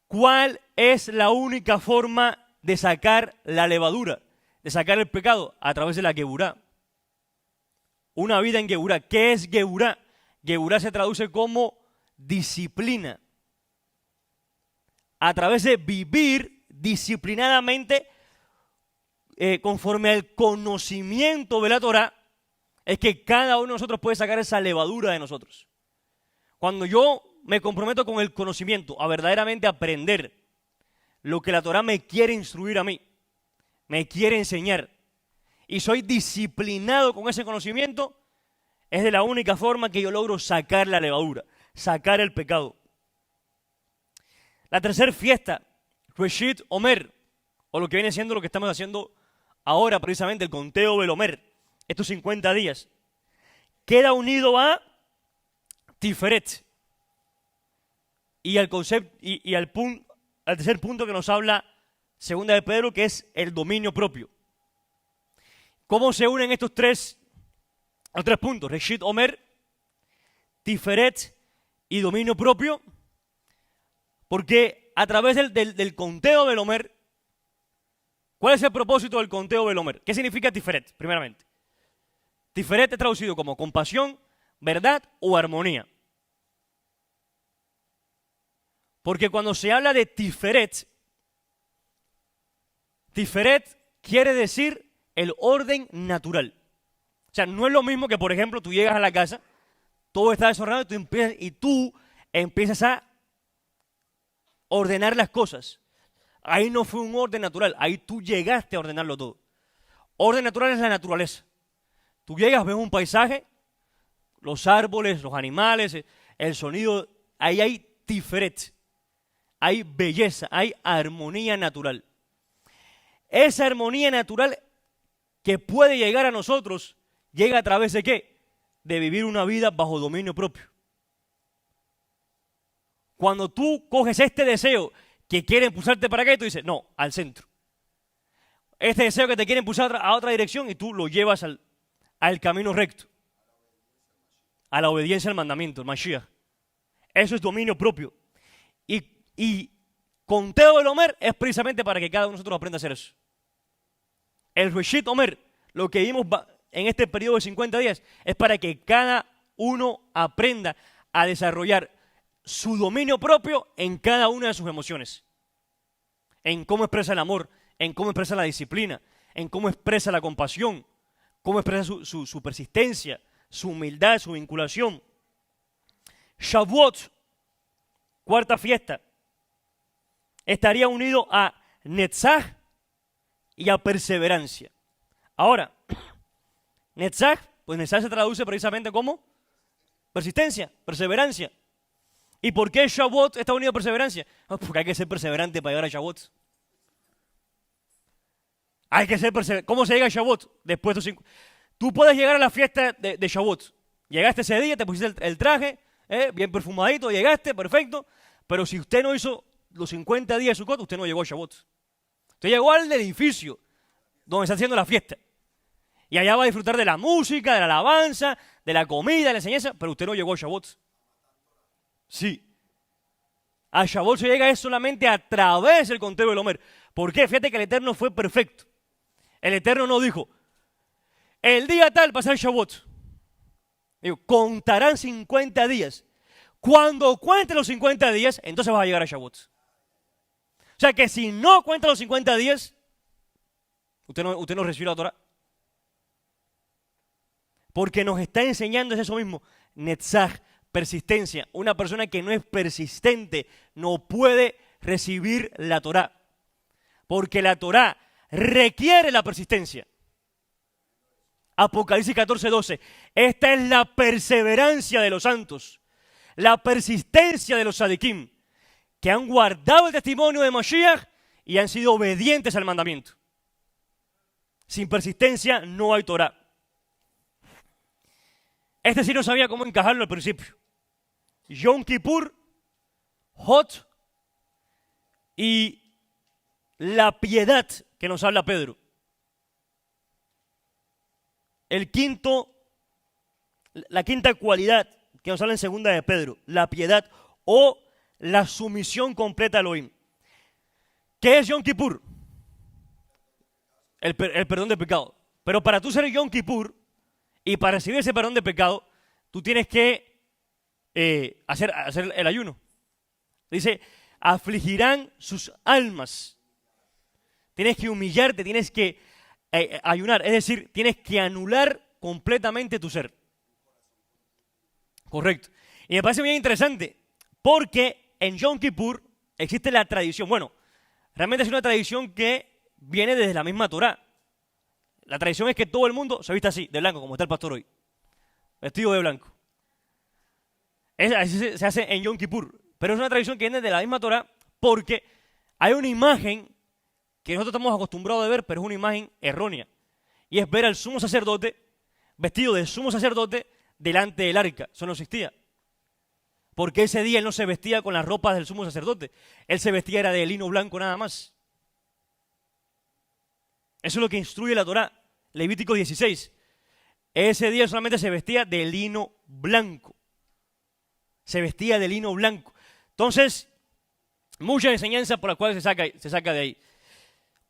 ¿Cuál es la única forma de sacar la levadura, de sacar el pecado? A través de la Geburá. Una vida en Geburá. ¿Qué es Geburá? Geburá se traduce como disciplina. A través de vivir disciplinadamente conforme al conocimiento de la Torá, es que cada uno de nosotros puede sacar esa levadura de nosotros. Cuando yo me comprometo con el conocimiento, a verdaderamente aprender lo que la Torá me quiere instruir a mí, me quiere enseñar, y soy disciplinado con ese conocimiento, es de la única forma que yo logro sacar la levadura, sacar el pecado. La tercera fiesta, Reshit Omer, o lo que viene siendo lo que estamos haciendo ahora precisamente, el conteo del Omer, estos 50 días, queda unido a Tiferet y al concepto y al tercer punto que nos habla segunda de Pedro, que es el dominio propio. ¿Cómo se unen estos tres puntos? Reshit Omer, Tiferet y dominio propio. Porque a través del conteo del Omer, ¿cuál es el propósito del conteo del Omer? ¿Qué significa Tiferet, primeramente? Tiferet es traducido como compasión, verdad o armonía. Porque cuando se habla de Tiferet, Tiferet quiere decir el orden natural. O sea, no es lo mismo que, por ejemplo, tú llegas a la casa, todo está desordenado y tú empiezas a ordenar las cosas. Ahí no fue un orden natural, ahí tú llegaste a ordenarlo todo. Orden natural es la naturaleza. Tú llegas, ves un paisaje, los árboles, los animales, el sonido, ahí hay Tiferet, hay belleza, hay armonía natural. esa armonía natural que puede llegar a nosotros, llega a través de ¿qué? De vivir una vida bajo dominio propio. Cuando tú coges este deseo que quiere impulsarte para acá, tú dices, no, al centro. Este deseo que te quiere impulsar a otra dirección y tú lo llevas al camino recto. A la obediencia al mandamiento, el Mashiach. Eso es dominio propio. Y conteo del Omer es precisamente para que cada uno de nosotros aprenda a hacer eso. El Reshit Omer, lo que vimos en este periodo de 50 días, es para que cada uno aprenda a desarrollar su dominio propio en cada una de sus emociones. En cómo expresa el amor, en cómo expresa la disciplina, en cómo expresa la compasión, cómo expresa su persistencia, su humildad, su vinculación. Shavuot, cuarta fiesta, estaría unido a Netzach y a perseverancia. Ahora, Netzach, pues Netzach se traduce precisamente como persistencia, perseverancia. ¿Y por qué Shavuot está unido a perseverancia? Porque hay que ser perseverante para llegar a Shavuot. Hay que ser perseverante. ¿Cómo se llega a Shavuot? Después de 5. Tú puedes llegar a la fiesta de Shavuot. Llegaste ese día, te pusiste el traje, bien perfumadito, llegaste, perfecto. Pero si usted no hizo los 50 días de Sukkot, usted no llegó a Shavuot. Usted llegó al edificio donde está haciendo la fiesta. Y allá va a disfrutar de la música, de la alabanza, de la comida, de la enseñanza, pero usted no llegó a Shavuot. Sí. A Shavuot se llega solamente a través del conteo del Omer. ¿Por qué? Fíjate que el Eterno fue perfecto. El Eterno no dijo, el día tal va a ser Shavuot. Digo, contarán 50 días. Cuando cuente los 50 días, entonces vas a llegar a Shavuot. O sea que si no cuenta los 50 días, usted no recibió la Torah. Porque nos está enseñando es eso mismo, Netzach, persistencia. Una persona que no es persistente no puede recibir la Torah. Porque la Torah requiere la persistencia. Apocalipsis 14:12. Esta es la perseverancia de los santos, la persistencia de los sadikim, que han guardado el testimonio de Mashiach y han sido obedientes al mandamiento. Sin persistencia no hay Torah. Este sí no sabía cómo encajarlo al principio. Yom Kippur, Hot y la piedad que nos habla Pedro. La quinta cualidad que nos habla en segunda de Pedro, la piedad o la sumisión completa a Elohim. ¿Qué es Yom Kippur? El perdón de pecado. Pero para tú ser Yom Kippur y para recibir ese perdón de pecado, tú tienes que hacer el ayuno. Dice, afligirán sus almas. Tienes que humillarte, tienes que ayunar, es decir, tienes que anular completamente tu ser. Correcto. Y me parece bien interesante, porque en Yom Kippur existe la tradición, bueno, realmente es una tradición que viene desde la misma Torah. La tradición es que todo el mundo se viste así, de blanco, como está el pastor hoy, vestido de blanco. Así se hace en Yom Kippur, pero es una tradición que viene de la misma Torah, porque hay una imagen que nosotros estamos acostumbrados a ver, pero es una imagen errónea. Y es ver al sumo sacerdote, vestido de sumo sacerdote, delante del arca. Eso no existía. Porque ese día él no se vestía con las ropas del sumo sacerdote. Él se vestía era de lino blanco nada más. Eso es lo que instruye la Torá. Levítico 16. Ese día solamente se vestía de lino blanco. Se vestía de lino blanco. Entonces, muchas enseñanzas por las cuales se saca de ahí.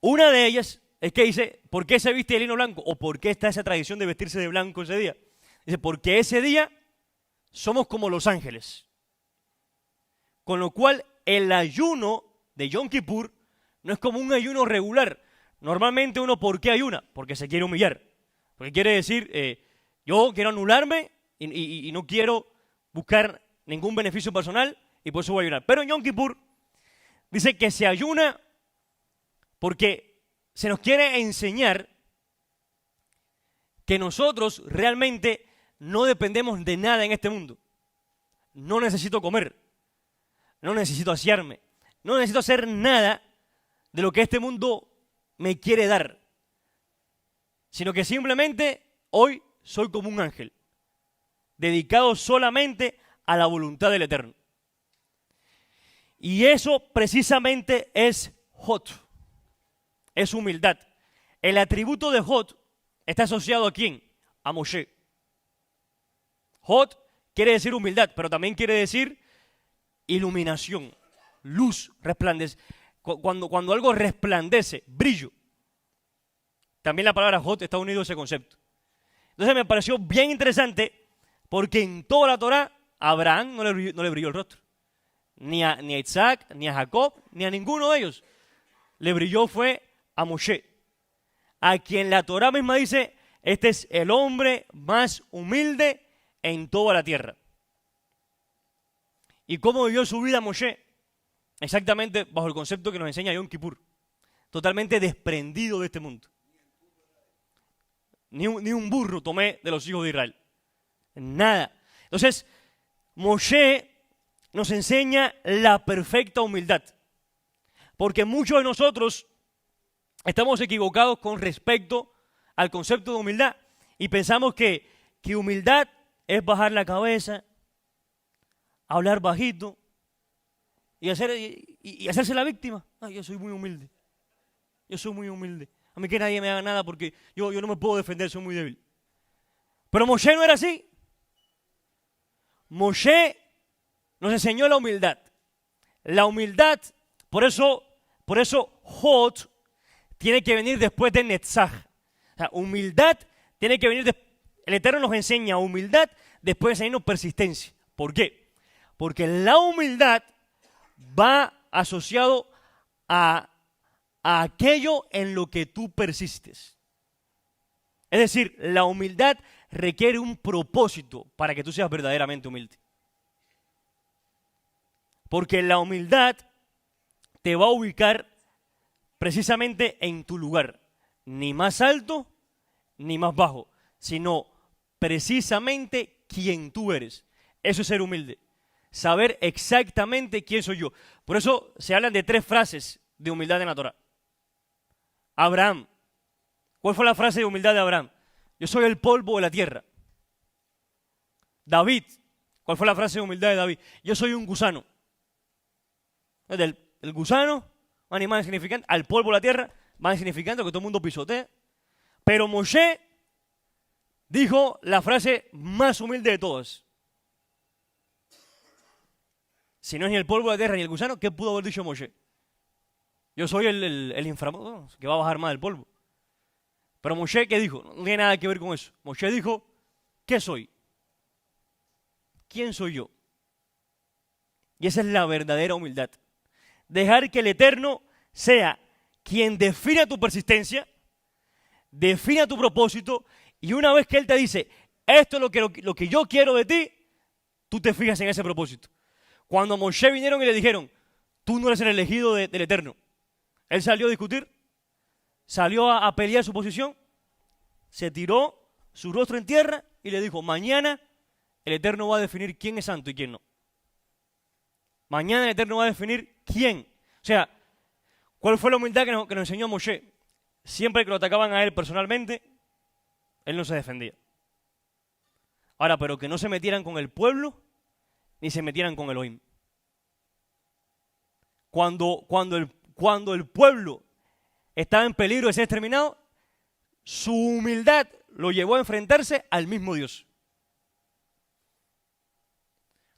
Una de ellas es que dice, ¿por qué se viste de lino blanco? ¿O por qué está esa tradición de vestirse de blanco ese día? Dice, porque ese día somos como los ángeles. Con lo cual, el ayuno de Yom Kippur no es como un ayuno regular. Normalmente uno, ¿por qué ayuna? Porque se quiere humillar. Porque quiere decir, yo quiero anularme y no quiero buscar ningún beneficio personal y por eso voy a ayunar. Pero en Yom Kippur dice que se ayuna porque se nos quiere enseñar que nosotros realmente no dependemos de nada en este mundo. No necesito comer, no necesito asearme, no necesito hacer nada de lo que este mundo me quiere dar, sino que simplemente hoy soy como un ángel, dedicado solamente a la voluntad del Eterno. Y eso precisamente es Hod, es humildad. El atributo de Hod está asociado ¿a quién? A Moshe. Hod quiere decir humildad, pero también quiere decir iluminación, luz, resplandece. Cuando algo resplandece, brillo. También la palabra Hod está unido a ese concepto. Entonces me pareció bien interesante porque en toda la Torá a Abraham no le brilló el rostro. Ni a Isaac, ni a Jacob, ni a ninguno de ellos. Le brilló fue a Moshe, a quien la Torá misma dice, este es el hombre más humilde en toda la tierra. ¿Y cómo vivió su vida Moshe? Exactamente bajo el concepto que nos enseña Yom Kippur. Totalmente desprendido de este mundo. Ni un burro tomé de los hijos de Israel. Nada. Entonces, Moshe nos enseña la perfecta humildad. Porque muchos de nosotros estamos equivocados con respecto al concepto de humildad. Y pensamos que humildad es bajar la cabeza, hablar bajito y hacerse la víctima. Ay, yo soy muy humilde. Yo soy muy humilde. A mí que nadie me haga nada porque yo no me puedo defender, soy muy débil. Pero Moshe no era así. Moshe nos enseñó la humildad. La humildad, por eso Hod tiene que venir después de Netzach. O sea, humildad tiene que venir el Eterno nos enseña humildad después de enseñarnos persistencia. ¿Por qué? Porque la humildad va asociado a aquello en lo que tú persistes. Es decir, la humildad requiere un propósito para que tú seas verdaderamente humilde. Porque la humildad te va a ubicar precisamente en tu lugar, ni más alto ni más bajo, sino precisamente quien tú eres. Eso es ser humilde, saber exactamente quién soy yo. Por eso se hablan de 3 frases de humildad en la Torá. Abraham, ¿cuál fue la frase de humildad de Abraham? Yo soy el polvo de la tierra. David, ¿cuál fue la frase de humildad de David? Yo soy un gusano. El gusano, un animal insignificante, al polvo de la tierra, más insignificante que todo el mundo pisotea. Pero Moshe dijo la frase más humilde de todas. Si no es ni el polvo de la tierra ni el gusano, ¿qué pudo haber dicho Moshe? Yo soy el inframundo que va a bajar más del polvo. Pero Moshe, ¿qué dijo? No tiene nada que ver con eso. Moshe dijo, ¿qué soy? ¿Quién soy yo? Y esa es la verdadera humildad. Dejar que el Eterno sea quien defina tu persistencia, defina tu propósito, y una vez que Él te dice, esto es lo que yo quiero de ti, tú te fijas en ese propósito. Cuando a Moshe vinieron y le dijeron, tú no eres el elegido del Eterno, él salió a discutir, salió a pelear su posición, se tiró su rostro en tierra y le dijo, mañana el Eterno va a definir quién es santo y quién no. Mañana el Eterno va a definir quién. O sea, ¿cuál fue la humildad que nos enseñó Moshe? Siempre que lo atacaban a él personalmente, él no se defendía. Ahora, pero que no se metieran con el pueblo, ni se metieran con Elohim. Cuando el pueblo estaba en peligro de ser exterminado, su humildad lo llevó a enfrentarse al mismo Dios.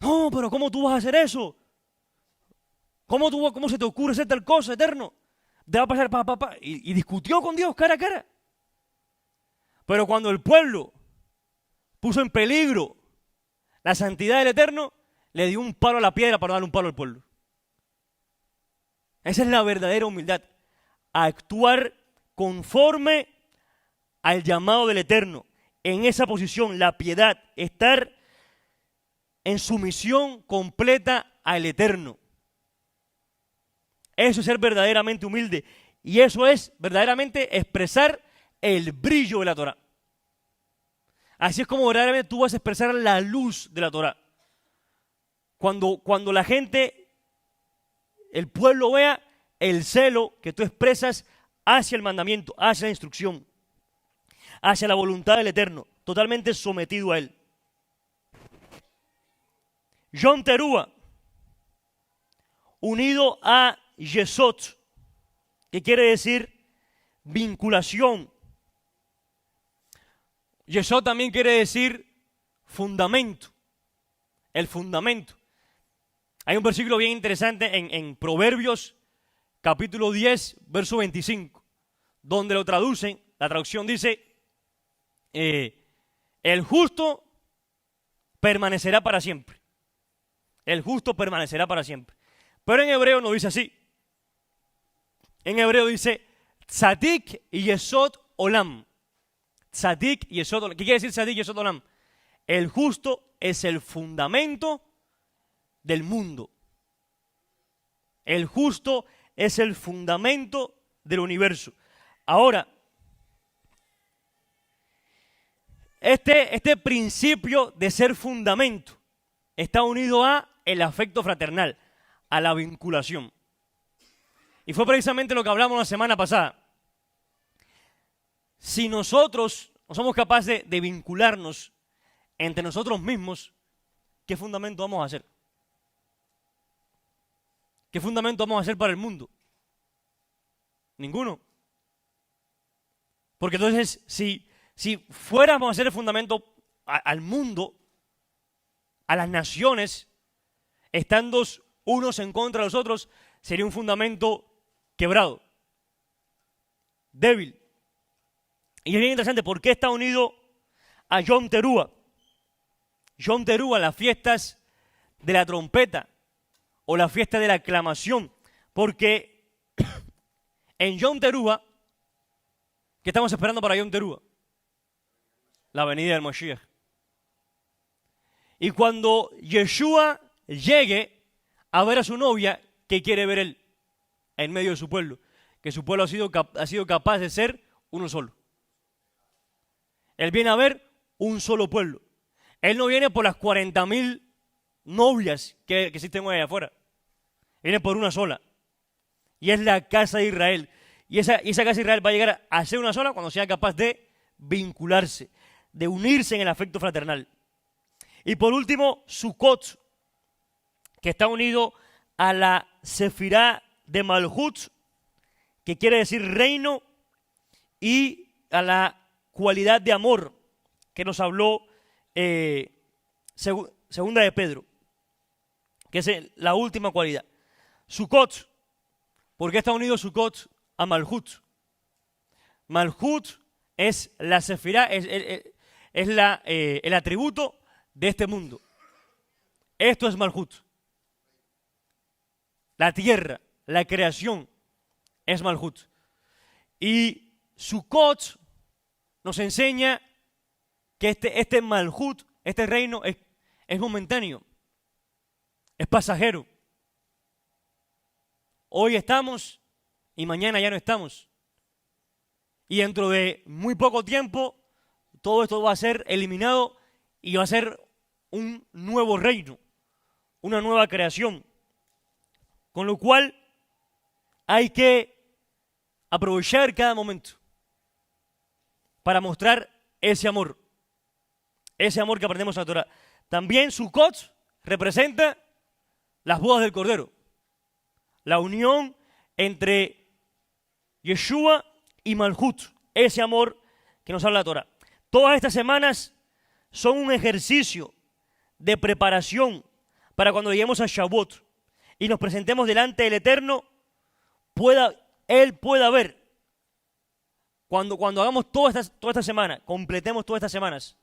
No, pero ¿cómo tú vas a hacer eso? ¿Cómo se te ocurre hacer tal cosa, Eterno? Te va a pasar y discutió con Dios cara a cara. Pero cuando el pueblo puso en peligro la santidad del Eterno, le dio un palo a la piedra para darle un palo al pueblo. Esa es la verdadera humildad. Actuar conforme al llamado del Eterno. En esa posición, la piedad, estar en sumisión completa al Eterno. Eso es ser verdaderamente humilde. Y eso es verdaderamente expresar el brillo de la Torá. Así es como verdaderamente tú vas a expresar la luz de la Torá. Cuando la gente, el pueblo vea el celo que tú expresas hacia el mandamiento, hacia la instrucción, hacia la voluntad del Eterno, totalmente sometido a Él. Yom Teruah, unido a Yesod, que quiere decir vinculación. Yesod también quiere decir fundamento, el fundamento. Hay un versículo bien interesante en Proverbios, capítulo 10, verso 25, donde lo traducen, la traducción dice, el justo permanecerá para siempre. El justo permanecerá para siempre. Pero en hebreo no dice así. En hebreo dice Tzadik y Yesod Olam. Tzadik y Yesod Olam. ¿Qué quiere decir Tzadik y Yesod Olam? El justo es el fundamento del mundo. El justo es el fundamento del universo. Ahora, este principio de ser fundamento está unido a el afecto fraternal, a la vinculación. Y fue precisamente lo que hablamos la semana pasada. Si nosotros no somos capaces de vincularnos entre nosotros mismos, ¿qué fundamento vamos a hacer? ¿Qué fundamento vamos a hacer para el mundo? Ninguno. Porque entonces, si fuéramos a hacer el fundamento al mundo, a las naciones, estando unos en contra de los otros, sería un fundamento quebrado, débil. Y es bien interesante, ¿por qué está unido a Yom Teruah? Yom Teruah, las fiestas de la trompeta o la fiesta de la aclamación, porque en Yom Teruah, ¿qué estamos esperando para Yom Teruah? La venida del Mashiach. Y cuando Yeshua llegue a ver a su novia, ¿qué quiere ver él en medio de su pueblo? Que su pueblo ha sido capaz de ser uno solo. Él viene a ver un solo pueblo. Él no viene por las 40,000 novias que existen hoy allá afuera. Viene por una sola. Y es la casa de Israel. Y esa casa de Israel va a llegar a ser una sola cuando sea capaz de vincularse, de unirse en el afecto fraternal. Y por último, Sukkot, que está unido a la Sefirá de Malhut, que quiere decir reino, y a la cualidad de amor que nos habló segunda de Pedro, que es la última cualidad. Sukkot, ¿por qué está unido Sukkot a Malhut? Malhut es la Sefirá, es el atributo de este mundo. Esto es Malhut. La tierra, la creación, es Malhut. Y Sukkot nos enseña que este Malhut, este reino, es momentáneo, es pasajero. Hoy estamos y mañana ya no estamos. Y dentro de muy poco tiempo, todo esto va a ser eliminado y va a ser un nuevo reino, una nueva creación. Con lo cual hay que aprovechar cada momento para mostrar ese amor que aprendemos en la Torah. También Sukkot representa las bodas del Cordero, la unión entre Yeshua y Malhut, ese amor que nos habla la Torah. Todas estas semanas son un ejercicio de preparación para cuando lleguemos a Shavuot y nos presentemos delante del Eterno, Él pueda ver. Cuando hagamos toda esta semana, completemos todas estas semanas,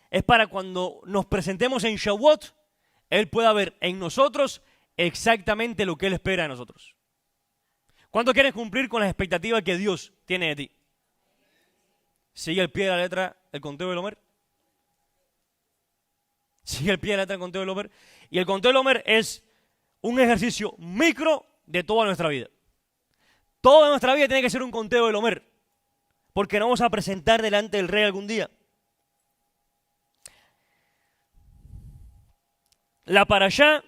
es para cuando nos presentemos en Shavuot, Él pueda ver en nosotros exactamente lo que Él espera de nosotros. ¿Cuánto quieres cumplir con las expectativas que Dios tiene de ti? ¿Sigue al pie de la letra el conteo del Omer? Sigue al pie de la letra el conteo del Omer. Y el conteo del Omer es un ejercicio micro de toda nuestra vida. Toda nuestra vida tiene que ser un conteo del Omer, porque nos vamos a presentar delante del Rey algún día. La parashá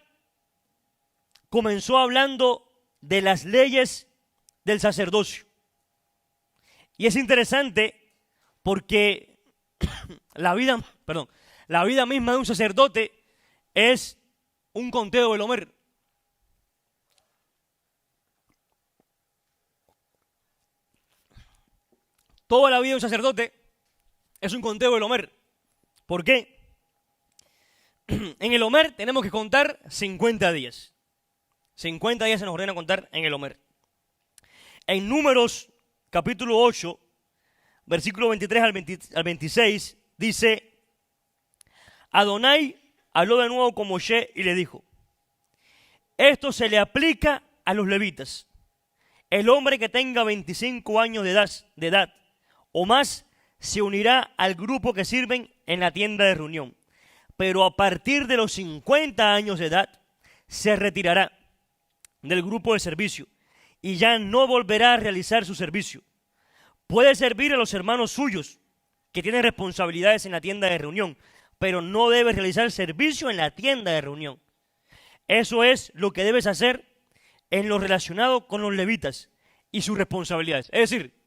comenzó hablando de las leyes del sacerdocio. Y es interesante porque la vida misma de un sacerdote es un conteo del Homer. Toda la vida de un sacerdote es un conteo del Homer. ¿Por qué? En el Homer tenemos que contar 50 días. 50 días se nos ordena contar en el Homer. En Números, capítulo 8, versículo 23 al 26, dice: Adonai habló de nuevo con Moshe y le dijo: esto se le aplica a los levitas. El hombre que tenga 25 años de edad o más se unirá al grupo que sirven en la tienda de reunión. Pero a partir de los 50 años de edad se retirará del grupo de servicio y ya no volverá a realizar su servicio. Puede servir a los hermanos suyos que tienen responsabilidades en la tienda de reunión, pero no debe realizar servicio en la tienda de reunión. Eso es lo que debes hacer en lo relacionado con los levitas y sus responsabilidades. Es decir,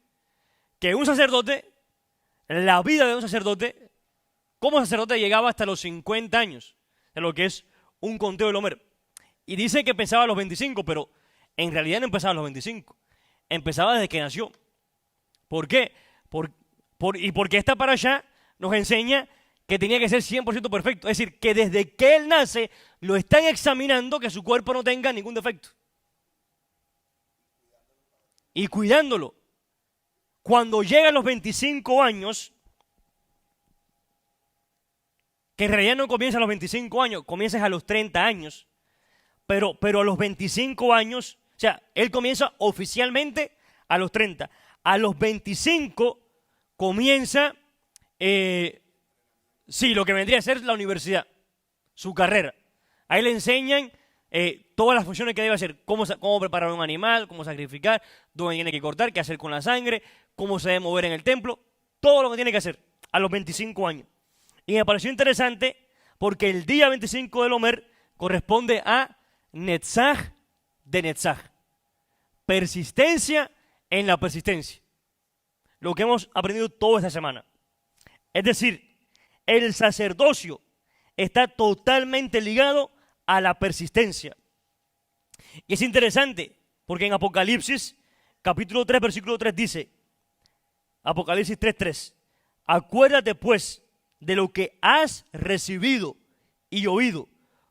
que un sacerdote, la vida de un sacerdote, como sacerdote llegaba hasta los 50 años, de lo que es un conteo del Homer. Y dice que empezaba a los 25, pero en realidad no empezaba a los 25. Empezaba desde que nació. ¿Por qué? Porque esta parashá nos enseña que tenía que ser 100% perfecto. Es decir, que desde que él nace lo están examinando que su cuerpo no tenga ningún defecto. Y cuidándolo. Cuando llega a los 25 años, que en realidad no comienza a los 25 años, comienzas a los 30 años, pero a los 25 años, o sea, él comienza oficialmente a los 30. A los 25 comienza, lo que vendría a ser la universidad, su carrera. Ahí le enseñan todas las funciones que debe hacer, cómo preparar un animal, cómo sacrificar, dónde tiene que cortar, qué hacer con la sangre, cómo se debe mover en el templo, todo lo que tiene que hacer a los 25 años. Y me pareció interesante porque el día 25 del Homer corresponde a Netzach de Netzach. Persistencia en la persistencia. Lo que hemos aprendido toda esta semana. Es decir, el sacerdocio está totalmente ligado a la persistencia. Y es interesante porque en Apocalipsis, capítulo 3, versículo 3 dice, Apocalipsis 3:3, acuérdate pues de lo que has recibido y oído,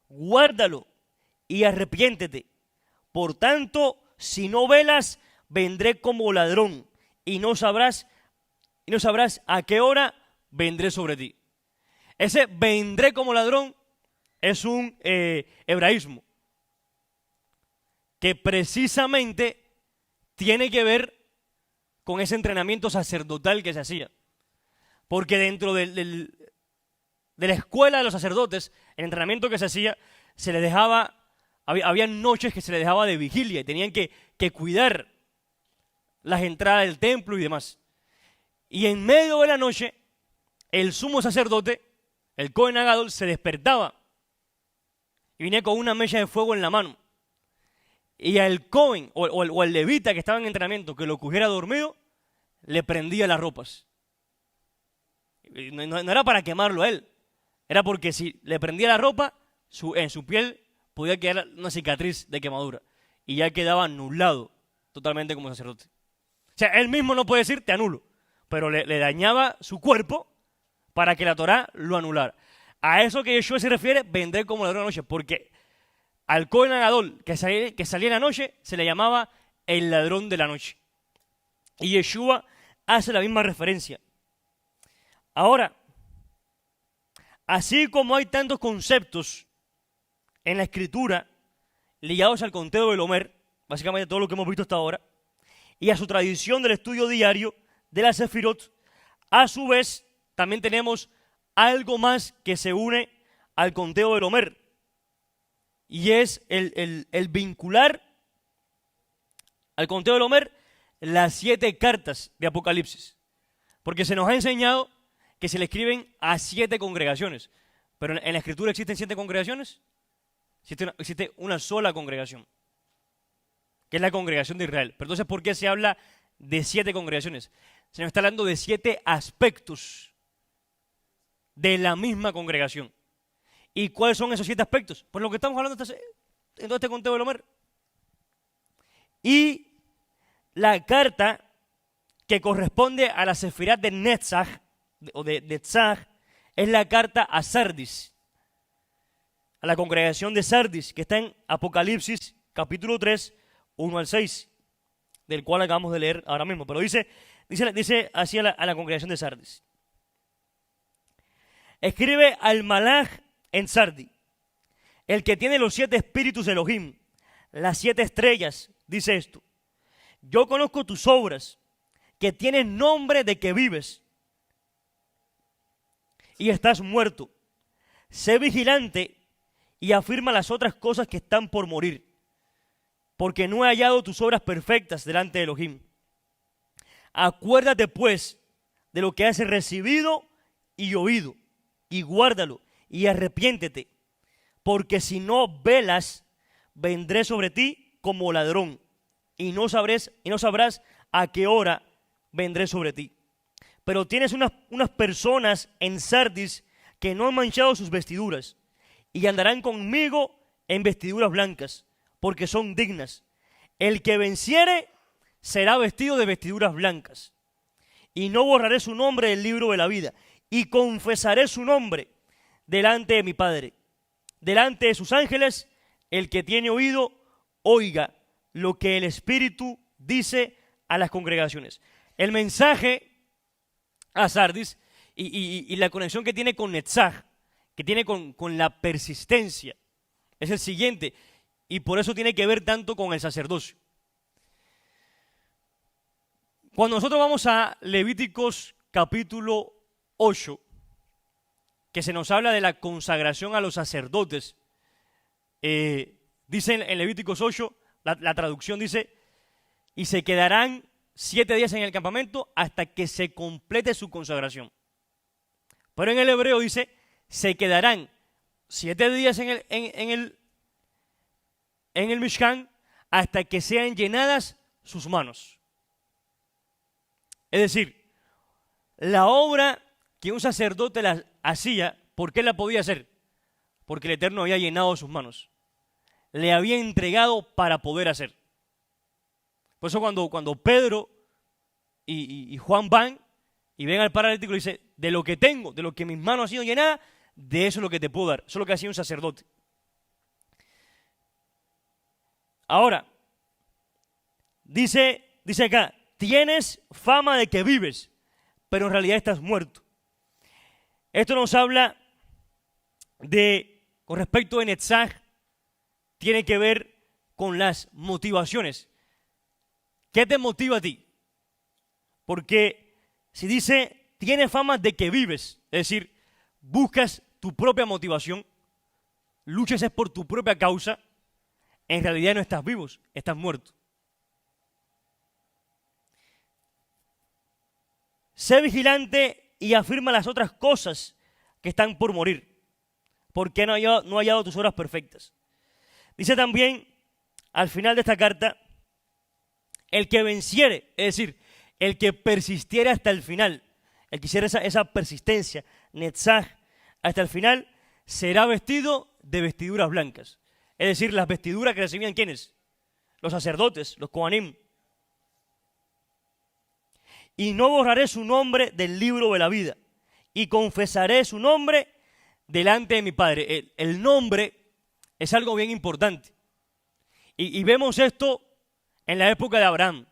guárdalo y arrepiéntete. Por tanto, si no velas, vendré como ladrón y no sabrás a qué hora vendré sobre ti. Ese vendré como ladrón es un hebraísmo que precisamente tiene que ver con ese entrenamiento sacerdotal que se hacía. Porque dentro de la escuela de los sacerdotes, el entrenamiento que se hacía, se les dejaba, había noches que se les dejaba de vigilia y tenían que cuidar las entradas del templo y demás. Y en medio de la noche, el sumo sacerdote, el Cohen Agadol, se despertaba y venía con una mecha de fuego en la mano. Y al Cohen o al levita que estaba en entrenamiento, que lo cogiera dormido, le prendía las ropas. No era para quemarlo a él, era porque si le prendía la ropa, en su piel podía quedar una cicatriz de quemadura y ya quedaba anulado totalmente como sacerdote. O sea, él mismo no puede decir te anulo, pero le dañaba su cuerpo para que la Torá lo anulara. A eso que Yeshua se refiere, vendré como ladrón de la noche, porque al Cohen Agadol que salía en la noche se le llamaba el ladrón de la noche. Y Yeshua hace la misma referencia. Ahora, así como hay tantos conceptos en la escritura ligados al conteo del Homer, básicamente todo lo que hemos visto hasta ahora, y a su tradición del estudio diario de la Sefirot, a su vez también tenemos algo más que se une al conteo del Homer, y es el vincular al conteo del Homer las 7 cartas de Apocalipsis, porque se nos ha enseñado que se le escriben a 7 congregaciones, pero en la escritura existen 7 congregaciones, existe una sola congregación, que es la congregación de Israel. Pero entonces, ¿por qué se habla de 7 congregaciones? sino está hablando de 7 aspectos de la misma congregación. ¿Y cuáles son esos 7 aspectos? Pues lo que estamos hablando en todo este conteo del Homer. Y la carta que corresponde a la Sefirat de Netzach, o de Netzach, es la carta a Sardis, a la congregación de Sardis, que está en Apocalipsis capítulo 3, 1 al 6, del cual acabamos de leer ahora mismo. Pero dice así a la congregación de Sardis. Escribe al Malaj en Sardi, el que tiene los 7 espíritus de Elohim, las 7 estrellas, dice esto: yo conozco tus obras, que tienes nombre de que vives y estás muerto. Sé vigilante y afirma las otras cosas que están por morir, porque no he hallado tus obras perfectas delante de Elohim. Acuérdate pues de lo que has recibido y oído, y guárdalo, y arrepiéntete, porque si no velas, vendré sobre ti como ladrón, y no sabrás a qué hora vendré sobre ti. Pero tienes unas personas en Sardis que no han manchado sus vestiduras, y andarán conmigo en vestiduras blancas, porque son dignas. El que venciere será vestido de vestiduras blancas. Y no borraré su nombre del libro de la vida, y confesaré su nombre delante de mi Padre, delante de sus ángeles. El que tiene oído, oiga lo que el Espíritu dice a las congregaciones. El mensaje a Sardis y la conexión que tiene con Netzach, que tiene con la persistencia, es el siguiente, y por eso tiene que ver tanto con el sacerdocio. Cuando nosotros vamos a Levíticos capítulo 8, que se nos habla de la consagración a los sacerdotes, dice en Levíticos 8, la traducción dice: y se quedarán 7 días en el campamento hasta que se complete su consagración. Pero en el hebreo dice: se quedarán 7 días en el Mishkan hasta que sean llenadas sus manos. Es decir, la obra que un sacerdote hacía, ¿por qué la podía hacer? Porque el Eterno había llenado sus manos. Le había entregado para poder hacer. Por eso cuando Pedro y Juan van y ven al paralítico y dice: de lo que tengo, de lo que mis manos han sido llenadas, de eso es lo que te puedo dar. Eso es lo que hacía un sacerdote. Ahora, dice acá: tienes fama de que vives, pero en realidad estás muerto. Esto nos habla con respecto a Netzach, tiene que ver con las motivaciones. ¿Qué te motiva a ti? Porque si dice: tienes fama de que vives, es decir, buscas tu propia motivación, luchas por tu propia causa, en realidad no estás vivo, estás muerto. Sé vigilante y afirma las otras cosas que están por morir, porque no ha hallado tus obras perfectas. Dice también al final de esta carta: el que venciere, es decir, el que persistiere hasta el final, el que hiciera esa persistencia, Netzach, hasta el final, será vestido de vestiduras blancas. Es decir, las vestiduras que recibían ¿quiénes? Los sacerdotes, los Kohanim. Y no borraré su nombre del libro de la vida, y confesaré su nombre delante de mi Padre. El nombre es algo bien importante. Y vemos esto en la época de Abraham,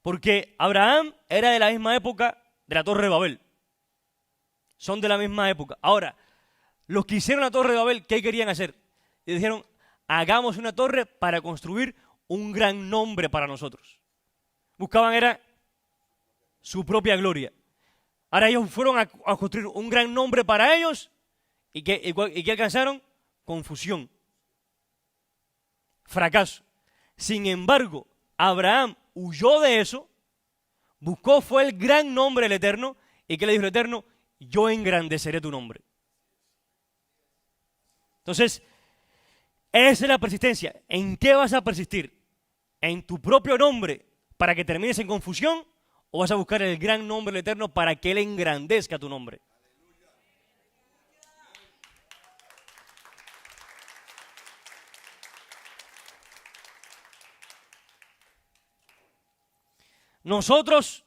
porque Abraham era de la misma época de la Torre de Babel. Son de la misma época. Ahora, los que hicieron la Torre de Babel, ¿qué querían hacer? Y dijeron: hagamos una torre para construir un gran nombre para nosotros. Buscaban era su propia gloria. Ahora ellos fueron a construir un gran nombre para ellos, ¿y qué alcanzaron? Confusión, fracaso. Sin embargo, Abraham huyó de eso, buscó fue el gran nombre del Eterno, y ¿qué le dijo el Eterno? Yo engrandeceré tu nombre. Entonces, esa es la persistencia. ¿En qué vas a persistir? ¿En tu propio nombre para que termines en confusión? ¿O vas a buscar el gran nombre del Eterno para que Él engrandezca tu nombre? Nosotros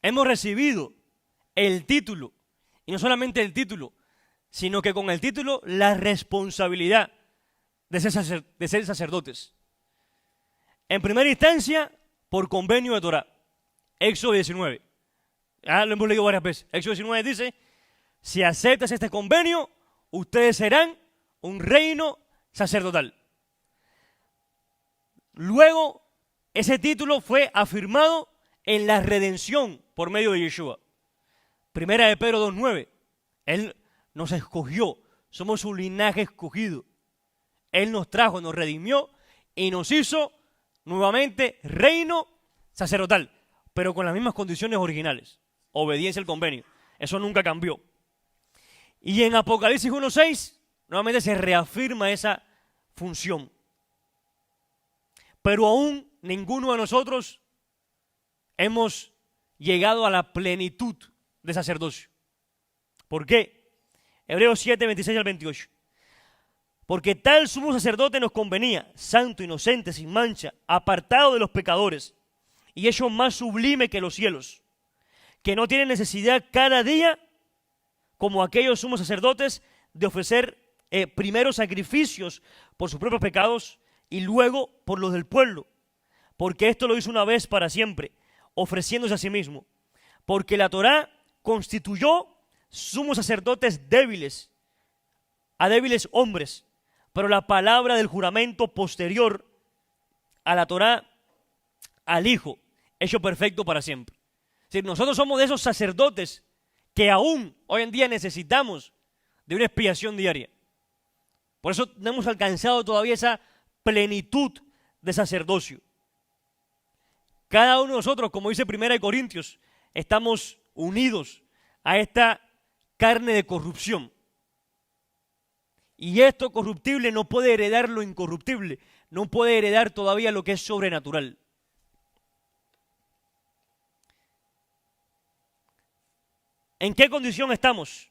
hemos recibido el título, y no solamente el título, sino que con el título la responsabilidad de ser sacerdotes. En primera instancia, por convenio de Torah. Éxodo 19. Ya lo hemos leído varias veces. Éxodo 19 dice, si aceptas este convenio, ustedes serán un reino sacerdotal. Luego, ese título fue afirmado en la redención por medio de Yeshua. Primera de Pedro 2:9. Él nos escogió, somos un linaje escogido. Él nos trajo, nos redimió y nos hizo nuevamente reino sacerdotal, pero con las mismas condiciones originales. Obediencia al convenio. Eso nunca cambió. Y en Apocalipsis 1:6, nuevamente se reafirma esa función. Pero aún ninguno de nosotros hemos llegado a la plenitud de sacerdocio. ¿Por qué? Hebreos 7, 26 al 28. Porque tal sumo sacerdote nos convenía, santo, inocente, sin mancha, apartado de los pecadores, y hecho más sublime que los cielos, que no tiene necesidad cada día, como aquellos sumos sacerdotes, de ofrecer primero sacrificios por sus propios pecados y luego por los del pueblo, porque esto lo hizo una vez para siempre, ofreciéndose a sí mismo, porque la Torá constituyó sumos sacerdotes débiles, a débiles hombres, pero la palabra del juramento posterior a la Torá, al Hijo, hecho perfecto para siempre. Es decir, nosotros somos de esos sacerdotes que aún hoy en día necesitamos de una expiación diaria. Por eso no hemos alcanzado todavía esa plenitud de sacerdocio. Cada uno de nosotros, como dice 1 Corintios, estamos unidos a esta carne de corrupción. Y esto corruptible no puede heredar lo incorruptible, no puede heredar todavía lo que es sobrenatural. ¿En qué condición estamos?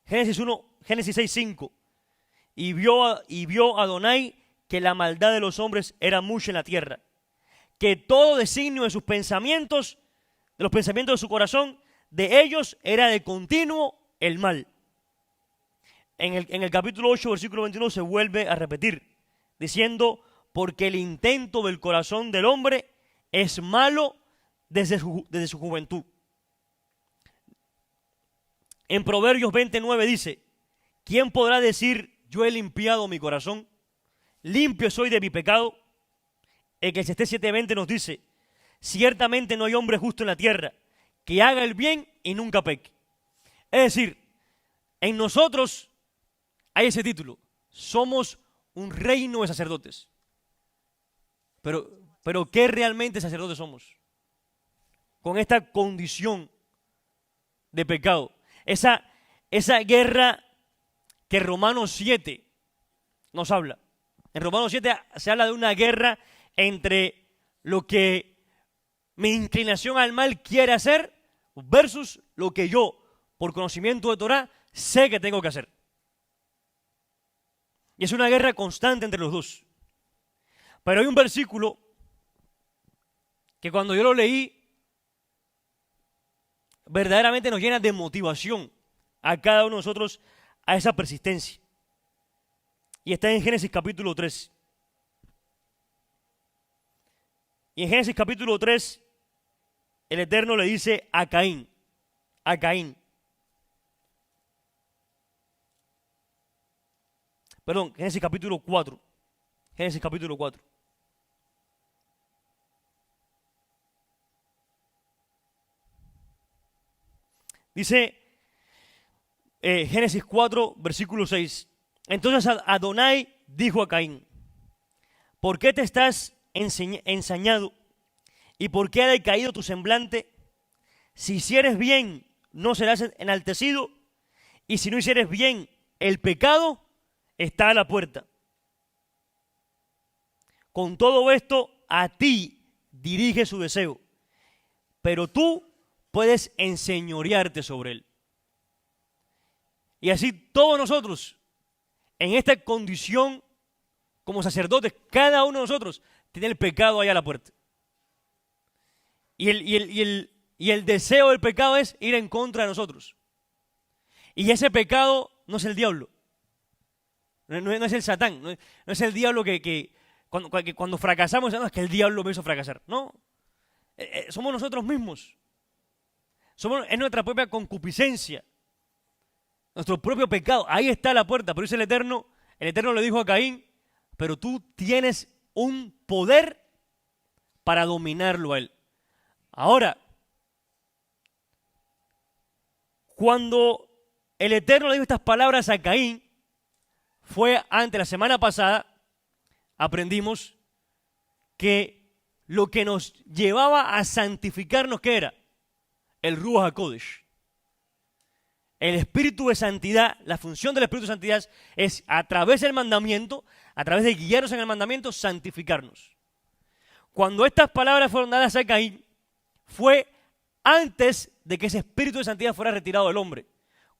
Génesis 6:5. Y vio Adonai que la maldad de los hombres era mucha en la tierra, que todo designio de sus pensamientos, de los pensamientos de su corazón, de ellos era de continuo el mal. En el capítulo 8, versículo 21 se vuelve a repetir, diciendo, porque el intento del corazón del hombre es malo desde su juventud. En Proverbios 29 dice, ¿quién podrá decir, yo he limpiado mi corazón? Limpio soy de mi pecado. Eclesiastés 7:20 nos dice, ciertamente no hay hombre justo en la tierra que haga el bien y nunca peque. Es decir, en nosotros hay ese título, somos un reino de sacerdotes. Pero ¿qué realmente sacerdotes somos? Con esta condición de pecado. Esa guerra que Romanos 7 nos habla. En Romanos 7 se habla de una guerra entre lo que mi inclinación al mal quiere hacer versus lo que yo, por conocimiento de Torah, sé que tengo que hacer. Y es una guerra constante entre los dos. Pero hay un versículo que cuando yo lo leí, verdaderamente nos llena de motivación a cada uno de nosotros a esa persistencia. Y está en Génesis capítulo 3. Y en Génesis capítulo 3, el Eterno le dice a Caín, perdón, Génesis capítulo 4, dice Génesis 4, versículo 6. Entonces Adonai dijo a Caín, ¿por qué te estás ensañado? ¿Y por qué ha decaído tu semblante? Si hicieres bien, no serás enaltecido, y si no hicieres bien, el pecado está a la puerta. Con todo esto, a ti dirige su deseo, pero tú puedes enseñorearte sobre él. Y así todos nosotros, en esta condición como sacerdotes, cada uno de nosotros tiene el pecado ahí a la puerta. Y el deseo del pecado es ir en contra de nosotros. Y ese pecado no es el diablo. No es el Satán. No es el diablo que cuando fracasamos, no, es que el diablo me hizo fracasar. No. Somos nosotros mismos. Es nuestra propia concupiscencia. Nuestro propio pecado. Ahí está la puerta. Pero dice el Eterno le dijo a Caín, pero tú tienes un poder para dominarlo a él. Ahora, cuando el Eterno le dijo estas palabras a Caín, fue antes, la semana pasada, aprendimos que lo que nos llevaba a santificarnos, ¿qué era? El Ruach HaKodesh. El Espíritu de Santidad, la función del Espíritu de Santidad es a través del mandamiento, a través de guiarnos en el mandamiento, santificarnos. Cuando estas palabras fueron dadas a Caín, fue antes de que ese Espíritu de Santidad fuera retirado del hombre.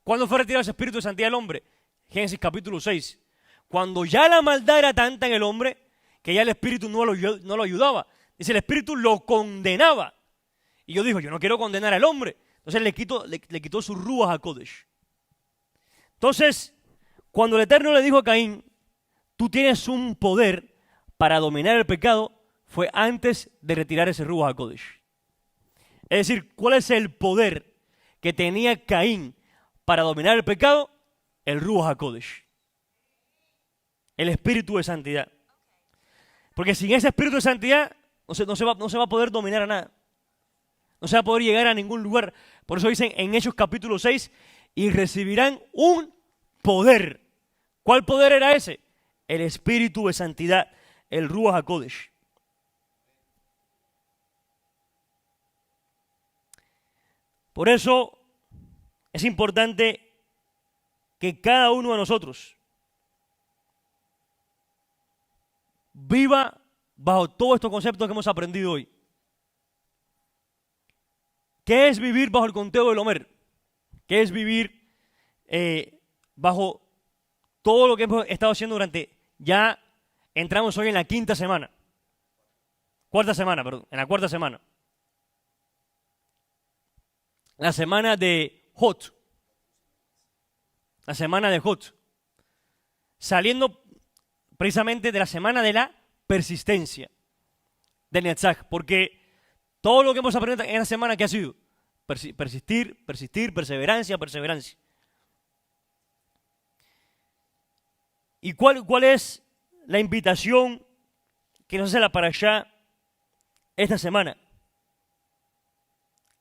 ¿Cuándo fue retirado ese Espíritu de Santidad del hombre? Génesis capítulo 6. Cuando ya la maldad era tanta en el hombre que ya el Espíritu no lo ayudaba. Dice, el Espíritu lo condenaba. Y yo digo, yo no quiero condenar al hombre. Entonces le quitó su Ruach HaKodesh. Entonces, cuando el Eterno le dijo a Caín, tú tienes un poder para dominar el pecado, fue antes de retirar ese Ruach HaKodesh. Es decir, ¿cuál es el poder que tenía Caín para dominar el pecado? El Ruach HaKodesh. El Espíritu de Santidad. Porque sin ese Espíritu de Santidad no se va a poder dominar a nada. No se va a poder llegar a ningún lugar. Por eso dicen en Hechos capítulo 6, y recibirán un poder. ¿Cuál poder era ese? El Espíritu de Santidad, el Ruach HaKodesh. Por eso es importante que cada uno de nosotros viva bajo todos estos conceptos que hemos aprendido hoy. ¿Qué es vivir bajo el conteo del Homer? ¿Qué es vivir bajo todo lo que hemos estado haciendo durante, ya entramos hoy en la en la cuarta semana. La semana de Hot. La semana de Hot. Saliendo precisamente de la semana de la persistencia. Del Netzach. Porque todo lo que hemos aprendido en la semana, ¿qué ha sido? Persistir, perseverancia. ¿Y cuál es la invitación que nos hace la Parashá esta semana?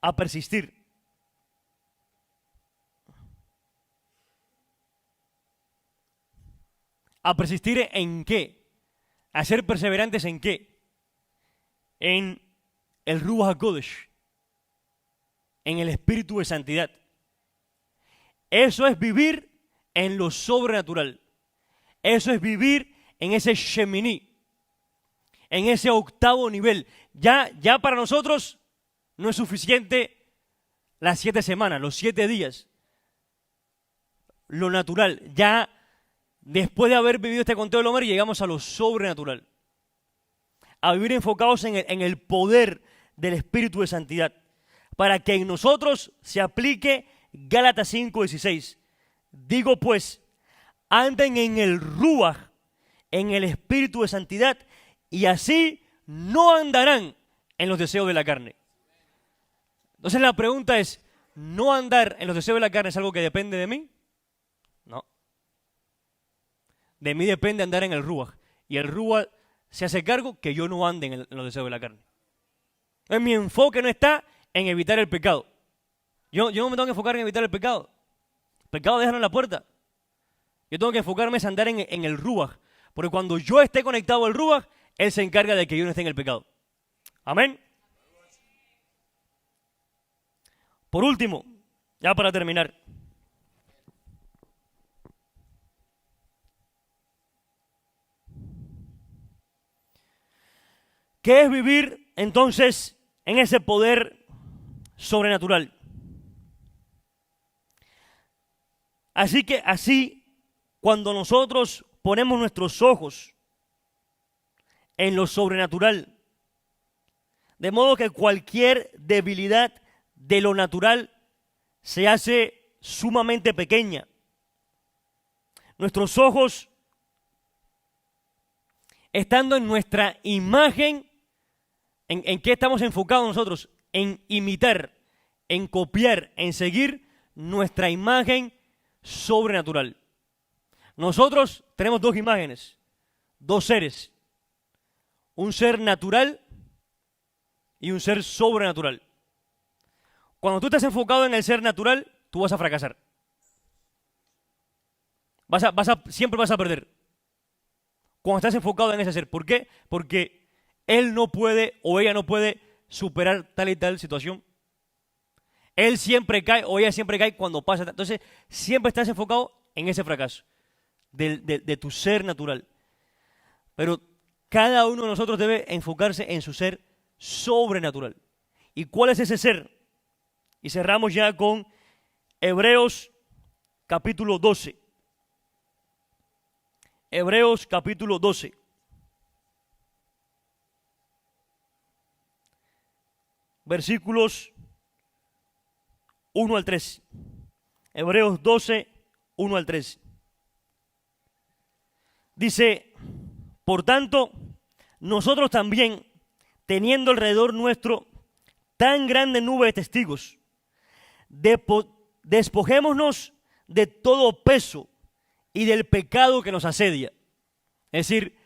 A persistir. ¿A persistir en qué? ¿A ser perseverantes en qué? En el Ruach HaKodesh, en el Espíritu de Santidad. Eso es vivir en lo sobrenatural. Eso es vivir en ese Shemini, en ese octavo nivel. Ya para nosotros no es suficiente las 7 semanas, los 7 días. Lo natural. Ya después de haber vivido este conteo del Homer, llegamos a lo sobrenatural. A vivir enfocados en el poder del Espíritu de Santidad. Para que en nosotros se aplique Gálatas 5:16. Digo pues, anden en el Ruach, en el Espíritu de Santidad, y así no andarán en los deseos de la carne. Entonces la pregunta es, ¿no andar en los deseos de la carne es algo que depende de mí? No. De mí depende andar en el Ruach. Y el Ruach se hace cargo que yo no ande en los deseos de la carne. Entonces, mi enfoque no está en evitar el pecado. Yo no me tengo que enfocar en evitar el pecado. El pecado déjalo en la puerta. Yo tengo que enfocarme en andar en el Ruach. Porque cuando yo esté conectado al Ruach, Él se encarga de que yo no esté en el pecado. Amén. Por último, ya para terminar. ¿Qué es vivir entonces en ese poder sobrenatural. Así que cuando nosotros ponemos nuestros ojos en lo sobrenatural, de modo que cualquier debilidad de lo natural se hace sumamente pequeña. Nuestros ojos, estando en nuestra imagen, ¿en qué estamos enfocados nosotros? En imitar, en copiar, en seguir nuestra imagen sobrenatural. Nosotros tenemos dos imágenes, dos seres, un ser natural y un ser sobrenatural. Cuando tú estás enfocado en el ser natural, tú vas a fracasar. Siempre vas a perder. Cuando estás enfocado en ese ser. ¿Por qué? Porque él no puede o ella no puede superar tal y tal situación. Él siempre cae o ella siempre cae cuando pasa. Entonces, siempre estás enfocado en ese fracaso de tu ser natural. Pero cada uno de nosotros debe enfocarse en su ser sobrenatural. ¿Y cuál es ese ser? Y cerramos ya con Hebreos capítulo 12. Hebreos capítulo 12. Versículos 1 al 3. Hebreos 12, 1 al 3. Dice, por tanto, nosotros también, teniendo alrededor nuestro tan grande nube de testigos, despojémonos de todo peso y del pecado que nos asedia. Es decir,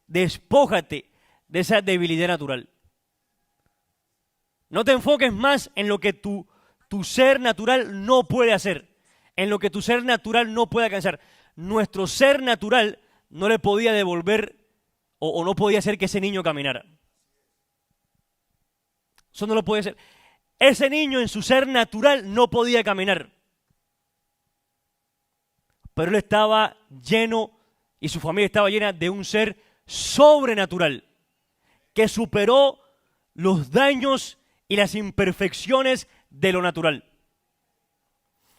despójate de esa debilidad natural. No te enfoques más en lo que tu ser natural no puede hacer, en lo que tu ser natural no puede alcanzar. Nuestro ser natural no le podía devolver o no podía hacer que ese niño caminara. Eso no lo puede hacer. Ese niño en su ser natural no podía caminar. Pero él estaba lleno y su familia estaba llena de un ser sobrenatural que superó los daños y las imperfecciones de lo natural.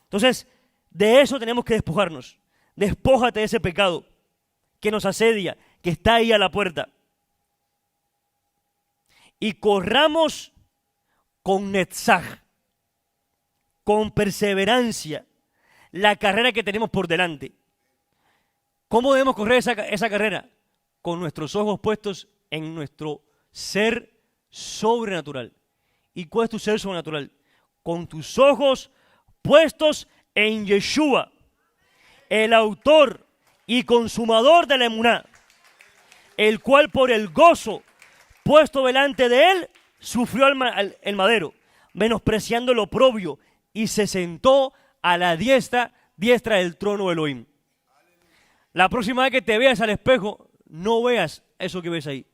Entonces, de eso tenemos que despojarnos. Despójate de ese pecado que nos asedia, que está ahí a la puerta. Y corramos con netzaj, con perseverancia, la carrera que tenemos por delante. ¿Cómo debemos correr esa carrera? Con nuestros ojos puestos en nuestro ser sobrenatural. ¿Y cuál es tu ser sobrenatural? Con tus ojos puestos en Yeshua, el autor y consumador de la emuná, el cual por el gozo puesto delante de él sufrió el madero, menospreciando el oprobio, y se sentó a la diestra del trono de Elohim. La próxima vez que te veas al espejo, no veas eso que ves ahí,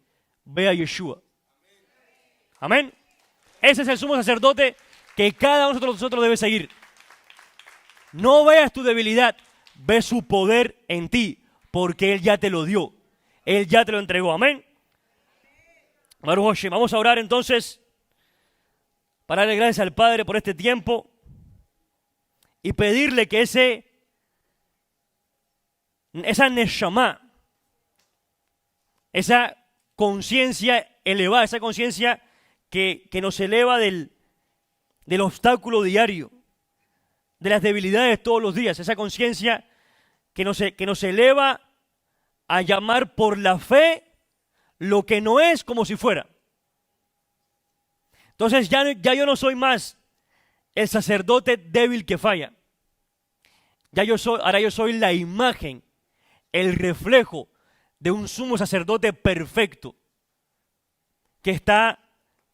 ve a Yeshua. Amén. Ese es el sumo sacerdote que cada uno de nosotros debe seguir. No veas tu debilidad, ve su poder en ti, porque Él ya te lo dio. Él ya te lo entregó. Amén. Baruch Hashem. Vamos a orar entonces para darle gracias al Padre por este tiempo y pedirle que esa neshama, esa conciencia elevada, esa conciencia que nos eleva del obstáculo diario, de las debilidades todos los días, esa conciencia que nos eleva a llamar por la fe lo que no es como si fuera. Entonces ya yo no soy más el sacerdote débil que falla. Ahora yo soy la imagen, el reflejo de un sumo sacerdote perfecto que está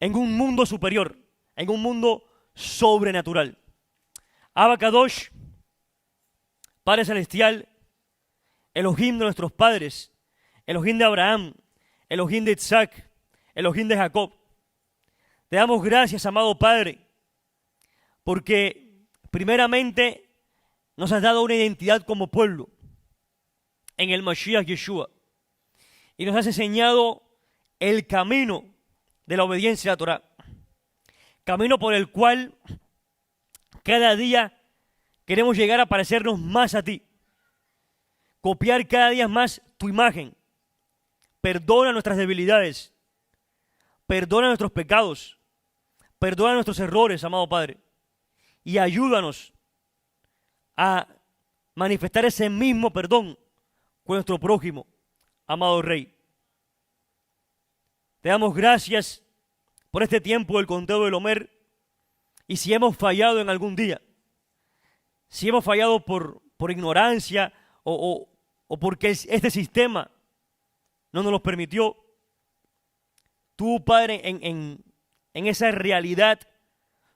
en un mundo superior, en un mundo sobrenatural. Abba Kadosh, Padre Celestial, Elohim de nuestros padres, Elohim de Abraham, Elohim de Isaac, Elohim de Jacob. Te damos gracias, amado Padre, porque primeramente nos has dado una identidad como pueblo en el Mashiach Yeshua y nos has enseñado el camino de la obediencia a la Torah. camino por el cual cada día queremos llegar a parecernos más a ti, copiar cada día más tu imagen. Perdona nuestras debilidades, perdona nuestros pecados, perdona nuestros errores, amado Padre, y ayúdanos a manifestar ese mismo perdón con nuestro prójimo, amado Rey. Te damos gracias por este tiempo del conteo del Omer, y si hemos fallado en algún día, si hemos fallado por ignorancia o porque este sistema no nos lo permitió, tú, Padre, en esa realidad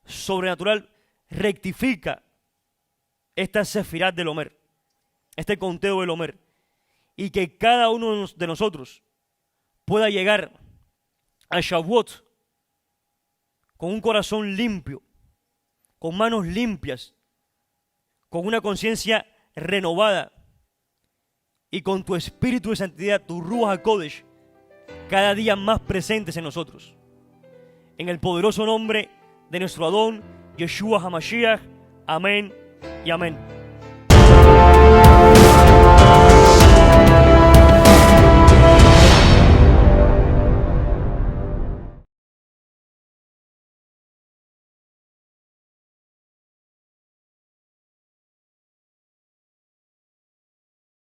sobrenatural, rectifica esta sefirát del Omer, este conteo del Omer, y que cada uno de nosotros pueda llegar a Shavuot con un corazón limpio, con manos limpias, con una conciencia renovada y con tu espíritu de santidad, tu Ruach HaKodesh, cada día más presentes en nosotros. En el poderoso nombre de nuestro Adón, Yeshua HaMashiach. Amén y amén.